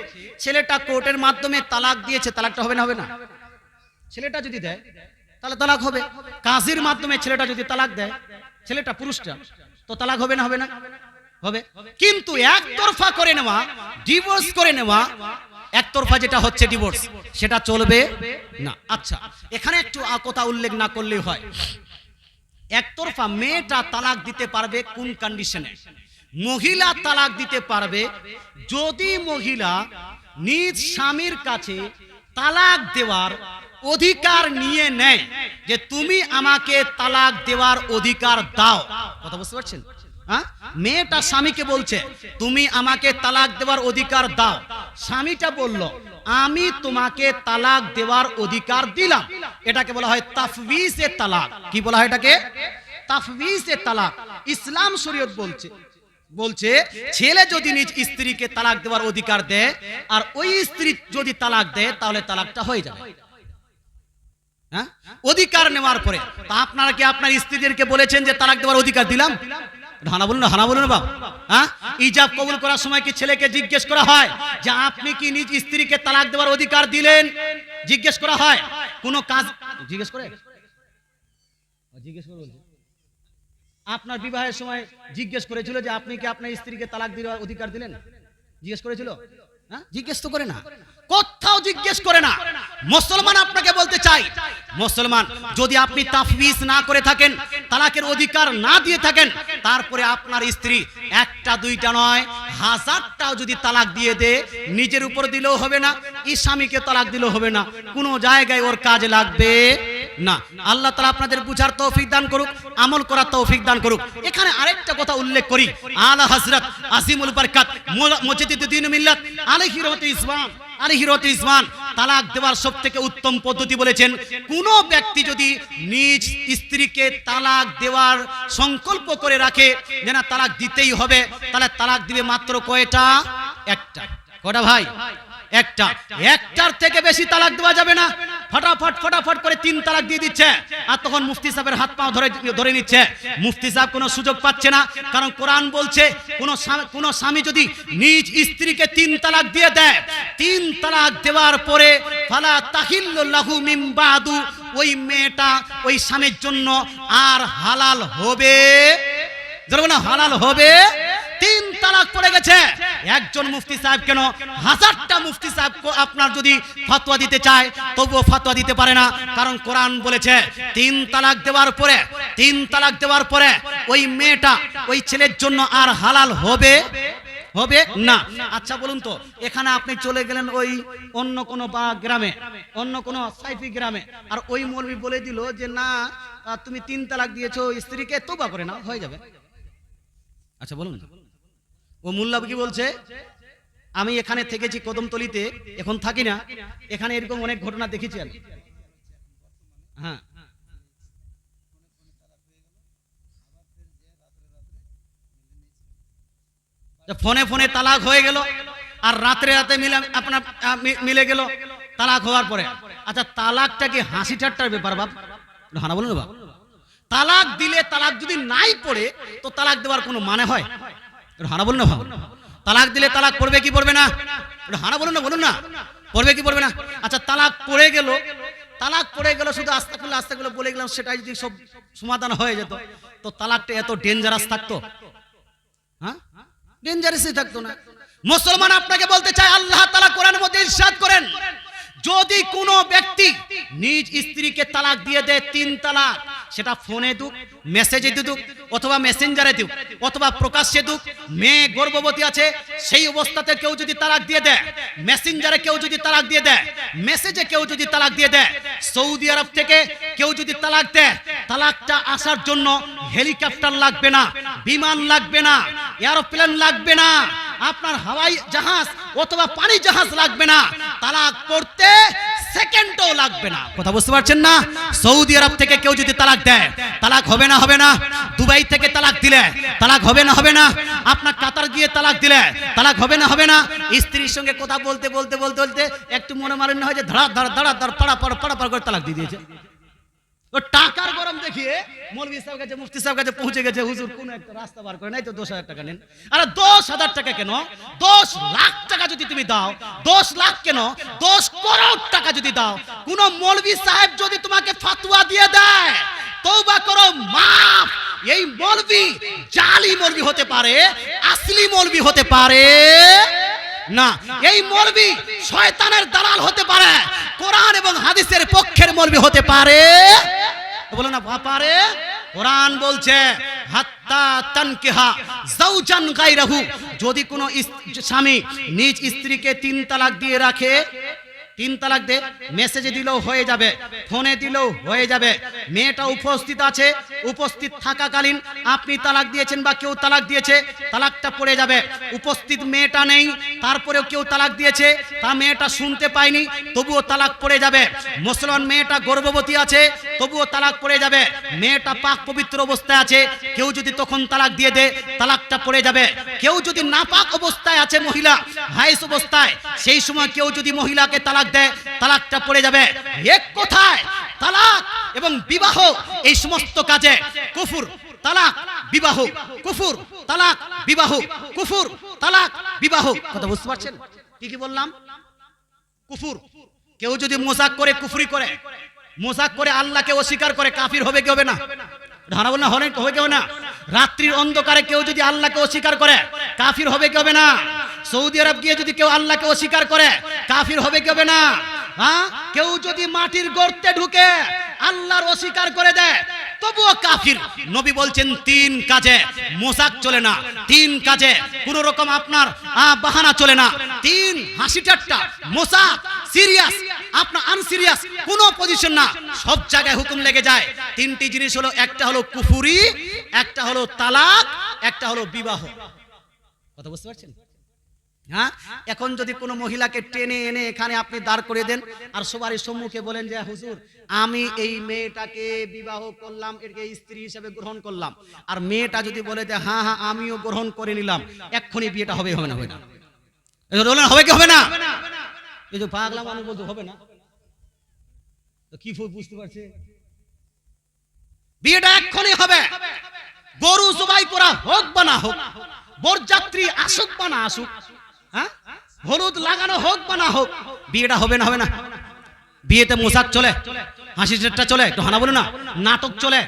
ছেলেটা কোর্টের মাধ্যমে তালাক দিয়েছে, তালাকটা হবে না? হবে না? ছেলেটা যদি দেয় তাহলে তালাক হবে। কাজীর মাধ্যমে ছেলেটা যদি তালাক দেয়, ছেলেটা পুরুষটা, তো তালাক হবে না? হবে না? হবে। কিন্তু একতরফা করে নেওয়া, ডিভোর্স করে নেওয়া, একতরফা যেটা হচ্ছে ডিভোর্স, সেটা চলবে না। আচ্ছা, এখানে একটু কথা উল্লেখ না করলেই হয়। একতরফা মেয়েটা তালাক দিতে পারবে কোন কন্ডিশনে? মহিলা তালাক দিতে পারবে যদি মহিলা নিজ স্বামীর কাছে তালাক দেওয়ার অধিকার নিয়ে নেয়, যে তুমি আমাকে তালাক দেওয়ার অধিকার দাও। কথা বুঝতে পারছেন? হ্যাঁ, মেয়েটা স্বামীকে বলছে তুমি আমাকে তালাক দেওয়ার অধিকার দাও। স্বামীটা বলল আমি তোমাকে তালাক দেওয়ার অধিকার দিলাম। এটাকে বলা হয় তাফওয়িজে তালাক। কি বলা হয় এটাকে? তাফওয়িজে তালাক। ইসলাম শরীয়ত বলছে ছেলে যদি নিজ স্ত্রীকে তালাক দেওয়ার অধিকার দেয় আর ওই স্ত্রী যদি তালাক দেয়, তাহলে তালাকটা হয়ে যাবে। হ্যাঁ, অধিকার নেওয়ার পরে। তা আপনারা কি আপনার স্ত্রীদেরকে বলেছেন যে তালাক দেওয়ার অধিকার দিলাম? হানা বলুন না, হানা বলুন না বাবা। হ্যাঁ, ইজাব কবুল করার সময় কি ছেলেকে জিজ্ঞেস করা হয় যে আপনি কি নিজ স্ত্রীকে তালাক দেওয়ার অধিকার দিলেন? জিজ্ঞেস করা হয়। কোন কাজ জিজ্ঞেস করে আপনার বিবাহের সময় জিজ্ঞেস করেছিল যে আপনি কি আপনার স্ত্রীকে তালাক দেওয়ার অধিকার দিলেন? জিজ্ঞেস করেছিল? হ্যাঁ, জিজ্ঞেস তো করে না, কোথাও জিজ্ঞেস করে না। মুসলমান আপনাকে বলতে চাই, মুসলমান যদি আপনি তাফবিজ না করে থাকেন, তালাকের অধিকার না দিয়ে থাকেন, তারপরে আপনার স্ত্রী একটা দুইটা নয় হাজারটাও যদি তালাক দিয়ে দে, নিজের উপর দিলেও হবে না, স্বামীকে তালাক দিলেও হবে না, কোনো জায়গায় ওর কাজে লাগবে না। আল্লাহ তাআলা আপনাদের বুঝার তৌফিক দান করুক, আমল করার তৌফিক দান করুক। এখানে আরেকটা কথা উল্লেখ করি, আলা হযরত আজিমুল বরকত মুজাদ্দিদুদ্দিন মিল্লাত আলাইহি রাহমাতুল ইসলাম তালাক দেওয়ার সবথেকে উত্তম পদ্ধতি বলেছেন, কোন ব্যক্তি যদি নিজ স্ত্রীকে তালাক দেওয়ার সংকল্প করে রাখে যে না তালাক দিতেই হবে, তাহলে তালাক দিবে মাত্র কয়টা? একটা। কয়টা ভাই? একটা। একটার থেকে বেশি তালাক দেওয়া যাবে না। ফটাফট করে 3 তালাক দিয়ে দিচ্ছে, আর তখন মুফতি সাহেবের হাত পা ধরে নিচ্ছে। মুফতি সাহেব কোনো সুযোগ পাচ্ছে না, কারণ কোরআন বলছে কোন স্বামী যদি নিজ স্ত্রীকে 3 তালাক দিয়ে দেয়, 3 তালাক দেওয়ার পরে ফালা তাহিল্লু লাহু মিন বাদু, ওই মেয়েটা ওই স্বামীর জন্য আর হালাল হবে, জানো না, হালাল হবে। 3 তালাক পড়ে গেছে। একজন মুফতি সাহেব কেন, হাজারটা মুফতি সাহেব আপনার যদি ফতোয়া দিতে চায় তবুও ফতোয়া দিতে পারে না, কারণ কোরআন বলেছে 3 তালাক দেওয়ার পরে ওই মেয়েটা ওই ছেলের জন্য আর হালাল হবে না। আচ্ছা বলুন তো, এখানে আপনি চলে গেলেন ওই অন্য কোনো বা গ্রামে, অন্য কোনো সাইফি গ্রামে, আর ওই মৌলবি বলে দিল যে না তুমি 3 তালাক দিয়েছো স্ত্রীকে, তওবা করে নাও, হয়ে যাবে। আচ্ছা বলুন, ও মোল্লা কি বলছে? আমি এখানে থেকেছি কদমতলিতে, এখন থাকি না, এখানে এরকম অনেক ঘটনা দেখেছি আমি। হ্যাঁ, ফোনে তালাক হয়ে গেল, আর রাতে আপনার মিলে গেল তালাক হওয়ার পরে। আচ্ছা, তালাকটা কি হাসি ঠাট্টার ব্যাপার বাপ? হানা বলুন বাপ। তালাক দিলে, তালাক যদি নাই পড়ে তো তালাক দেওয়ার কোনো মানে হয়? হানা বলুন না ভাব। তালাক দিলে তালাক পড়বে কি পড়বে না? হানা বলুন না, পড়বে কি পড়বে না? আচ্ছা, তালাক পড়ে গেল, শুধু আস্তাগফিরুল্লাহ বলে গেলাম, সেটাই যদি সব সমাধান হয়ে যেত, তো তালাকটা এত ডেঞ্জারাস থাকতো? হ্যাঁ, ডেঞ্জারাসই থাকতো না। মুসলমান আপনাকে বলতে চাই, আল্লাহ তাআলা কোরআনের মধ্যে ইরশাদ করেন, যদি কোনো ব্যক্তি নিজ স্ত্রীকে তালাক দিয়ে দেয় 3 তালাক, সেটা ফোনে দুক, মেসেজে দুক, অথবা মেসেঞ্জারে দুক, অথবা প্রকাশ্যে দুক, মেয়ে গর্ভবতী আছে সেই অবস্থাতে কেউ যদি তালাক দিয়ে দেয়, মেসেঞ্জারে কেউ যদি তালাক দিয়ে দেয়, মেসেজে কেউ যদি তালাক দিয়ে দেয়, সৌদি আরব থেকে কেউ যদি তালাক দেয়, তালাকটা আসার জন্য হেলিকপ্টার লাগবে না, বিমান লাগবে না, এরোপ্লেন লাগবে না, আপনার হাওয়াই জাহাজ অথবা পানি জাহাজ লাগবে না, তালাক পড়তে সেকেন্ডও লাগবে না। কথা বুঝতে পারছেন না? সৌদি আরব থেকে কেউ যদি তালাক দেয়, তালাক হবে না? দুবাই থেকে তালাক দিলে তালাক হবে না? আপনার কাতার গিয়ে তালাক দিলে তালাক হবে না? স্ত্রীর সঙ্গে কথা বলতে একটু মনোমালিন্য হয়ে যে ধড়া পাড়া করে তালাক দিয়ে দিয়েছে। ও টাকার গরম দেখিয়ে মৌলভী সাহেব কাছে, মুফতি সাহেব কাছে পৌঁছে গেছে, হুজুর কোন একটা রাস্তা বার করে নাই তো 10,000 টাকা নেন। আরে 10,000 টাকা কেন? 10 লাখ টাকা যদি তুমি দাও, 10 লাখ কেন, 10 করোড় টাকা যদি দাও, কোন মৌলভী সাহেব যদি তোমাকে ফতোয়া দিয়ে দেয়, তওবা করো, মাফ। এই মৌলভী জালি মৌলভী হতে পারে, আসলি মৌলভী হতে পারে না। এই মৌলভী শয়তানের দালাল হতে পারে, কোরআন এবং হাদিসের পক্ষের মৌলভী হতে পারে, বলো না পারে। কোরআন বলছে হাত্তা তানকিহা যাওজান গায়রাহু, যদি কোনো স্বামী নিজ স্ত্রীকে 3 তালাক দিয়ে রাখে, 3 তালাক দে, মেসেজে দিলেও হয়ে যাবে, ফোনে দিলেও হয়ে যাবে, মেয়েটা উপস্থিত আছে, উপস্থিত থাকাকালীন আপনি তালাক দিয়েছেন বা কেউ তালাক দিয়েছে, তালাকটা পড়ে যাবে। উপস্থিত মেয়েটা নেই, তারপরেও কেউ তালাক দিয়েছে, তা মেয়েটা শুনতে পায়নি, তবুও তালাক পড়ে যাবে। মুসলমান মেয়েটা গর্ভবতী আছে, তবুও তালাক পড়ে যাবে। মেয়েটা পাক পবিত্র অবস্থায় আছে, কেউ যদি তখন তালাক দিয়ে দেয়, তালাকটা পড়ে যাবে। কেউ যদি নাপাক অবস্থায় আছে, মহিলা হাইস অবস্থায়, সেই সময় কেউ যদি মহিলাকে তালাক দেয়, তালাকটা পড়ে যাবে। এক কথায় তালাক এবং বিবাহ এই সমস্ত কাজে কুফর, তালাক বিবাহ কুফর, তালাক বিবাহ কুফর, তালাক বিবাহ। কথা বুঝতে পারছেন? কি বললাম? কুফর। কেউ যদি মোজাক করে, কুফরি করে, মোজাক করে আল্লাহকে অস্বীকার করে, কাফির হবে কি হবে না? ধারা বল না, হবে কি হবে না? রাত্রির অন্ধকারে কেউ যদি আল্লাহকে অস্বীকার করে, কাফির হবে কি হবে না? সৌদি আরব গিয়ে যদি কেউ আল্লাহকে অস্বীকার করে, কাফির হবে কি হবে না? হ্যাঁ, কেউ যদি মাটির গর্তে ঢুকে আল্লাহর অস্বীকার করে দেয়, তবুও কাফির। নবী বলছেন তিন কাজে মোজাক চলে না, তিন কাজে কোন রকম আপনার বাহানা চলে না, তিন হাসি ঠাট্টা, মোজাক, সিরিয়াস, আপনার আনসিরিয়াস কোনো পজিশন না, সব জায়গায় হুকুম লেগে যায়। তিনটি জিনিস হলো, একটা হলো কুফরি, একটা হলো তালাক, একটা হলো বিবাহ। কথা বুঝতে পারছেন? হ্যাঁ, এখন যদি কোনো মহিলাকে টেনে এনে এখানে আপনি দাঁড় করে দেন আর সবারই সম্মুখে বলেন যে হুজুর আমি এই মেয়েটাকে বিবাহ করলাম, একে স্ত্রী হিসেবে গ্রহণ করলাম, আর মেয়েটা যদি বলে যে হ্যাঁ হ্যাঁ আমিও গ্রহণ করে নিলাম, এক্ষুনি বিয়েটা হবে হবে না? হবে না? হবে কি হবে না? এই যে পাগলা মানুষ বলতে হবে না, তো কি বুঝতে পারছে? বিয়েটা এক্ষুনি হবে। গরু জবাই করা হোক বা না হোক, বরযাত্রী আসুক বা না আসুক, হ্যাঁ, হলুদ লাগানো হোক বা না হোক, বিয়েটা হবে না? হবে না? বিয়েতে মোজাক চলে, হাসি ঠাট্টা চলে, একটু হানা বলো না, নাটক চলে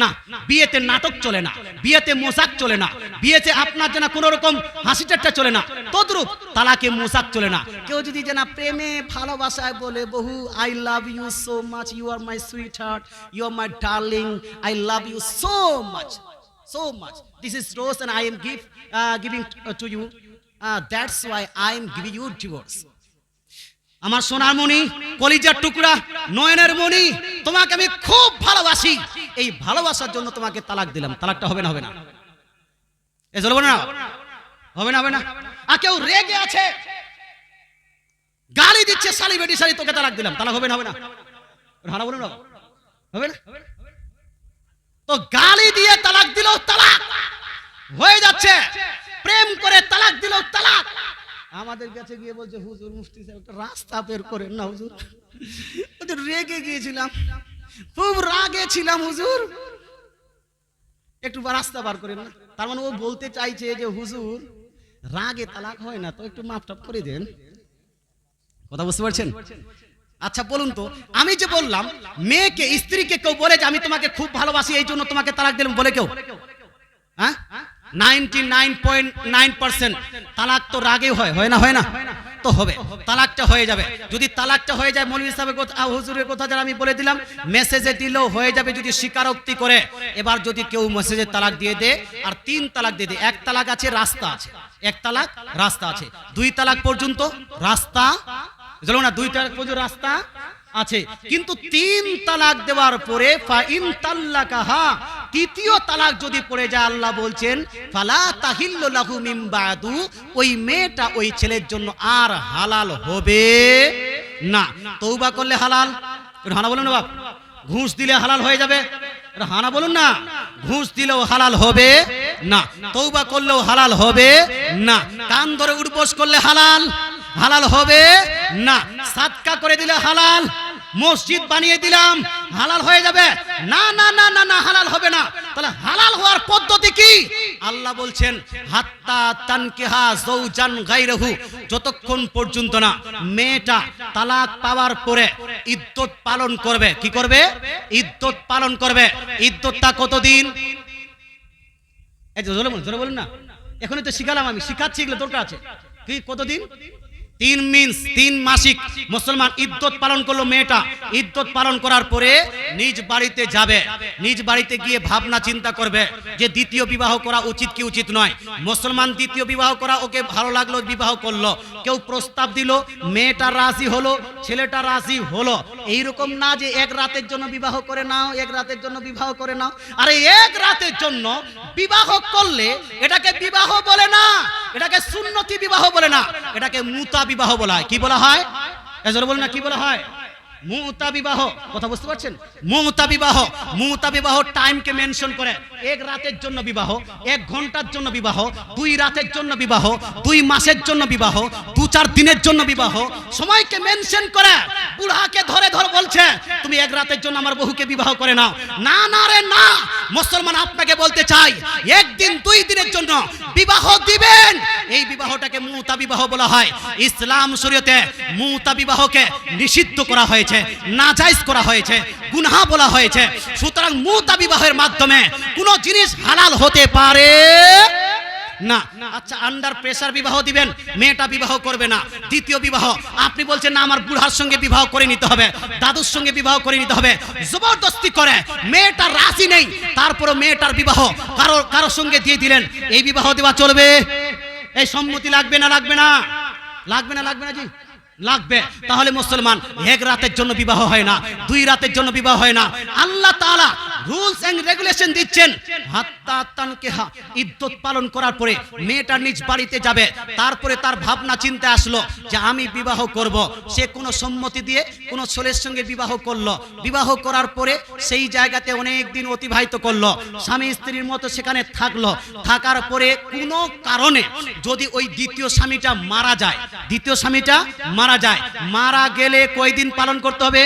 না, বিয়েতে নাটক চলে না, বিয়েতে মোজাক চলে না, বিয়েতে আপনার যেন কোন রকম হাসি ঠাট্টা চলে না, তদ্রূপ তালাকে মোজাক চলে না। কেউ যদি যেন প্রেমে ভালোবাসায় বলে বহু I love you so much, you are my sweetheart, you are my darling, I love you so much, so much, this is rose and I am giving to you, that's why I am giving you divorce. আমার সোনার মণি, কলিজার টুকরা, নয়নের মণি, তোমাকে আমি খুব ভালোবাসি, এই ভালোবাসার জন্য তোমাকে তালাক দিলাম। তালাকটা হবে না? হবে না? এ চলবে না? হবে না? হবে না? আর কেউ রেগে আছে, গালি দিচ্ছে, শালি বেটি শালি, তোকে তালাক দিলাম, তালাক হবে না? হবে না? হানা বলুন না, হবে না? তো গালি দিয়ে তালাক দিলেও তালাক হয়ে যাচ্ছে, প্রেম করে তালাক দিলেও তালাক। আমাদের কাছে গিয়ে বলছে হুজুর মুফতি সাহেব একটা রাস্তা বের করেন না হুজুর, রেগে গিয়েছিলাম, খুব রাগে ছিলাম হুজুর, একটু রাস্তা বার করেন না। তার মানে ও বলতে চাইছে যে হুজুর রাগে তালাক হয় না, তো একটু মাপ টাপ করে দেন। কথা বুঝতে পারছেন? আচ্ছা বলুন তো, আমি যে বললাম মেয়েকে, স্ত্রীকে কেউ বলে যে আমি তোমাকে খুব ভালোবাসি এই জন্য তোমাকে তালাক দিলাম, বলে কেউ? হ্যাঁ, 99.9% তালাক তো রাগে হয়, হয় না? হয় না? তো হবে, তালাকটা হয়ে যাবে। যদি তালাকটা হয়ে যায়, মৌলভী সাহেবের কথা, হুজুরের কথা যারা আমি বলে দিলাম, মেসেজে দিলেও হয়ে যাবে যদি স্বীকারোক্তি করে। এবার যদি কেউ মেসেজে তালাক দিয়ে দে আর 3 তালাক দিয়ে দে, 1 তালাক আছে, রাস্তা আছে, 1 তালাক রাস্তা আছে, 2 তালাক পর্যন্ত রাস্তা, জানো না, 2 তালাক পর্যন্ত রাস্তা আছে, কিন্তু 3 তালাক দেওয়ার পরে ফাইন তাল্লাকাহা, তৃতীয় তালাক যদি পড়ে যায়, আল্লাহ বলছেন ফালা তাহিল্লু লাহু মিন বাদু, ওই মেয়েটা ওই ছেলের জন্য আর হালাল হবে না। তওবা করলে হালাল, হানা বলুন না বাপ, ঘুষ দিলে হালাল হয়ে যাবে, হানা বলুন না, ঘুষ দিলেও হালাল হবে না, তওবা করলেও হালাল হবে না, কান ধরে উঠবোস করলে হালাল, হালাল হবে না, সাদকা করে দিলে হালাল, মসজিদ বানিয়ে দিলাম হালাল হয়ে যাবে না, না না না না, হালাল হবে না। তাহলে হালাল হওয়ার পদ্ধতি কি? আল্লাহ বলছেন হাত্তা তানকিহা যাওজান গায়রাহু, যতক্ষণ পর্যন্ত না মেয়েটা তালাক পাওয়ার পরে ইদ্দত পালন করবে। কি করবে? ইদ্দত পালন করবে। ইদ্দতটা কতদিন? এই জোরে বলুন, জোরে বলুন না, এখনই তো শিখালাম, আমি শিখাচ্ছি, এগুলো দরকার আছে। কি কতদিন? 3 মাসিক মুসলমান ইদ্দত পালন করলো মেয়েটা। ইদ্দত পালন করার পরে নিজ বাড়িতে যাবে, নিজ বাড়িতে গিয়ে ভাবনা চিন্তা করবে যে দ্বিতীয় বিবাহ করা উচিত কি উচিত নয়। মুসলমান দ্বিতীয় বিবাহ করা ওকে ভালো লাগলো, বিবাহ করলো, কেউ প্রস্তাব দিল, মেয়েটা রাজি হলো, ছেলেটা রাজি হলো। এইরকম না যে 1 রাতের জন্য বিবাহ করে নাও, 1 রাতের জন্য বিবাহ করে নাও। আরে 1 রাতের জন্য বিবাহ করলে এটাকে বিবাহ বলে না, এটাকে সুন্নতি বিবাহ বলে না, এটাকে মুতা বিবাহ বলা হয়। কি বলা হয়? এজন্য বলেন না, কি বলা হয়? মুতা বিবাহ। কথা বুঝতে পারছেন? মুতা বিবাহ, মুতা বিবাহ টাইমকে মেনশন করে। 1 রাতের জন্য বিবাহ, 1 ঘন্টার জন্য বিবাহ, 2 রাতের জন্য বিবাহ, 2 মাসের জন্য বিবাহ, 2 2-4 দিনের জন্য বিবাহ, সময়কে মেনশন করে বুড়াকে ধরে ধরে বলছে তুমি এক রাতের জন্য আমার বহুকে বিবাহ করে নাও। না না রে না, মুসলমান আপনাকে বলতে চাই, একদিন 2 দিনের জন্য বিবাহ দিবেন, এই বিবাহটাকে মুতা বিবাহ বলা হয়। ইসলাম শরীয়তে মুতা বিবাহকে নিষিদ্ধ করা হয়েছে, নাজায়েজ করা হয়েছে, গুনাহ বলা হয়েছে। সুতরাং মুতা বিবাহের মাধ্যমে কোনো জিনিস হালাল হতে পারে না। আচ্ছা, আন্ডার প্রেসার বিবাহ দিবেন, মেয়েটা বিবাহ করবে না। দ্বিতীয় বিবাহ আপনি বলছেন না আমার বুড়ার সঙ্গে বিবাহ করে নিতে হবে, দাদুর সঙ্গে বিবাহ করে নিতে হবে, জবরদস্তি করে মেয়েটা রাজি নেই, তারপরে মেয়েটার বিবাহ কারোর সঙ্গে দিয়ে দিলেন, এই বিবাহ দেওয়া চলবে? এই সম্মতি লাগবে না লাগবে না? লাগবে না লাগবে না জি লাগবে। তাহলে মুসলমান, এক রাতের জন্য বিবাহ হয় না, 2 রাতের জন্য বিবাহ হয় না। আল্লাহ তাআলা রুলস এন্ড রেগুলেশন দিচ্ছেন, হাত্তা তানকিহা, ইদ্যত পালন করার পরে মেয়েটা নিজ বাড়িতে যাবে, তারপরে তার ভাবনা চিন্তা আসলো যে আমি বিবাহ করব। সে কোনো সম্মতি দিয়ে কোনো ছেলের সঙ্গে বিবাহ করলো, বিবাহ করার পরে সেই জায়গাতে অনেক দিন অতিবাহিত করলো, স্বামী স্ত্রীর মতো সেখানে থাকলো। থাকার পরে কোনো কারণে যদি ওই দ্বিতীয় স্বামীটা মারা যায়, দ্বিতীয় স্বামীটা মারা যায়, মারা গেলে কয়দিন পালন করতে হবে?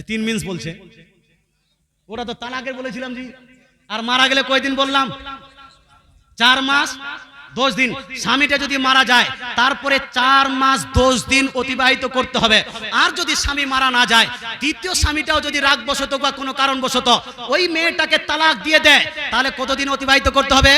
3 মিনিট বলছে, ওটা তো তালাকের বলেছিলাম জি। আর মারা গেলে কয়দিন বললাম? 4 মাস 10 দিন। স্বামীটা যদি মারা যায় তারপরে 4 মাস 10 দিন অতিবাহিত করতে হবে। আর যদি স্বামী মারা না যায়, দ্বিতীয় স্বামীটাও যদি রাগবশত বা কোনো কারণবশত ওই মেয়েটাকে তালাক দিয়ে দেয়, তাহলে কতদিন অতিবাহিত করতে হবে?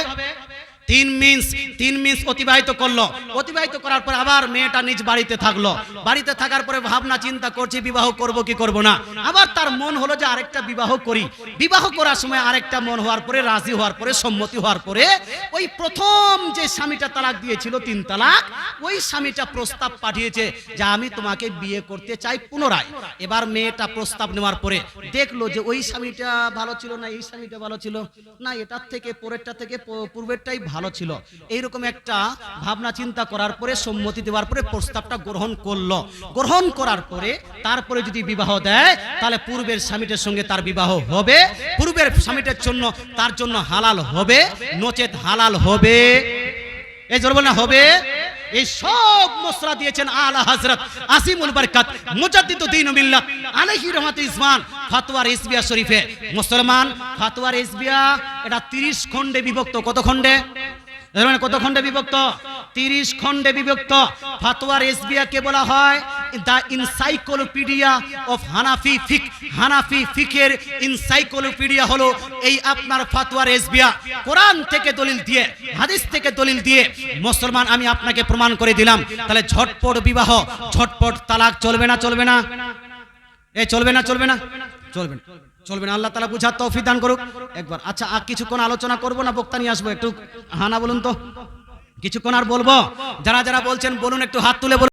3 মিনিট অতিবাহিত করলো। অতিবাহিত করার পর আবার মেয়েটা নিজ বাড়িতে থাকলো। বাড়িতে থাকার পরে ভাবনা চিন্তা করছে বিবাহ করব কি করব না। আবার তার মন হলো যে আরেকটা বিবাহ করি। বিবাহ করার সময় আরেকটা মন হওয়ার পরে, রাজি হওয়ার পরে, সম্মতি হওয়ার পরে ওই প্রথম যে স্বামীটা তালাক দিয়েছিল 3 তালাক, ওই স্বামীটা প্রস্তাব পাঠিয়েছে যে আমি তোমাকে বিয়ে করতে চাই পুনরায়। এবার মেয়েটা প্রস্তাব নেওয়ার পরে দেখলো যে ওই স্বামীটা ভালো ছিল না, এই স্বামীটা ভালো ছিল না, এটার থেকে পরেরটা থেকে পূর্বেরটাই ভালো ছিল। এইরকম একটা ভাবনা চিন্তা করার পরে, সম্মতি দেওয়ার পরে প্রস্তাবটা গ্রহণ করলো। গ্রহণ করার পরে তারপরে যদি বিবাহ দেয়, তাহলে পূর্বের স্বামীটার সঙ্গে তার বিবাহ হবে, পূর্বের স্বামীটার জন্য তার জন্য হালাল হবে, নচেত হালাল হবে। এই জোর বলে হবে। এই সব মশলা দিয়েছেন আলা হযরত আসিমুল বরকত মুজাদ্দিদুদ্দিন মিল্লাত আলাইহি রহমাতুল ইসমান ফতোয়ার ইসবিয়া শরীফে। মুসলমান, ফতোয়ার ইসবিয়া এটা 30 খণ্ডে বিভক্ত। কত খণ্ডে? কত খণ্ডে বিভক্ত? 30 খণ্ডে বিভক্ত। ফতোয়ার ইসবিয়াকে বলা হয় দ্য এনসাইক্লোপিডিয়া অফ হানাফি ফিক। হানাফি ফিকের এনসাইক্লোপিডিয়া হলো এই আপনার ফতোয়ার ইসবিয়া। কোরআন থেকে দলিল দিয়ে, হাদিস থেকে দলিল দিয়ে মুসলমান আমি আপনাকে প্রমাণ করে দিলাম। তাহলে ঝটপট বিবাহ, ঝটপট তালাক চলবে না চলবে না? এই চলবে না চলবে না? চলবে না চলবে না। আল্লাহ তাআলা বুঝার তৌফিক দান করুক একবার। আচ্ছা, আর কিছুক্ষণ আলোচনা করবো না বক্তা নিয়ে আসবো? একটু হানা বলুন তো, কিছুক্ষণ আর বলবো? যারা যারা বলছেন বলুন, একটু হাত তুলে বলুন।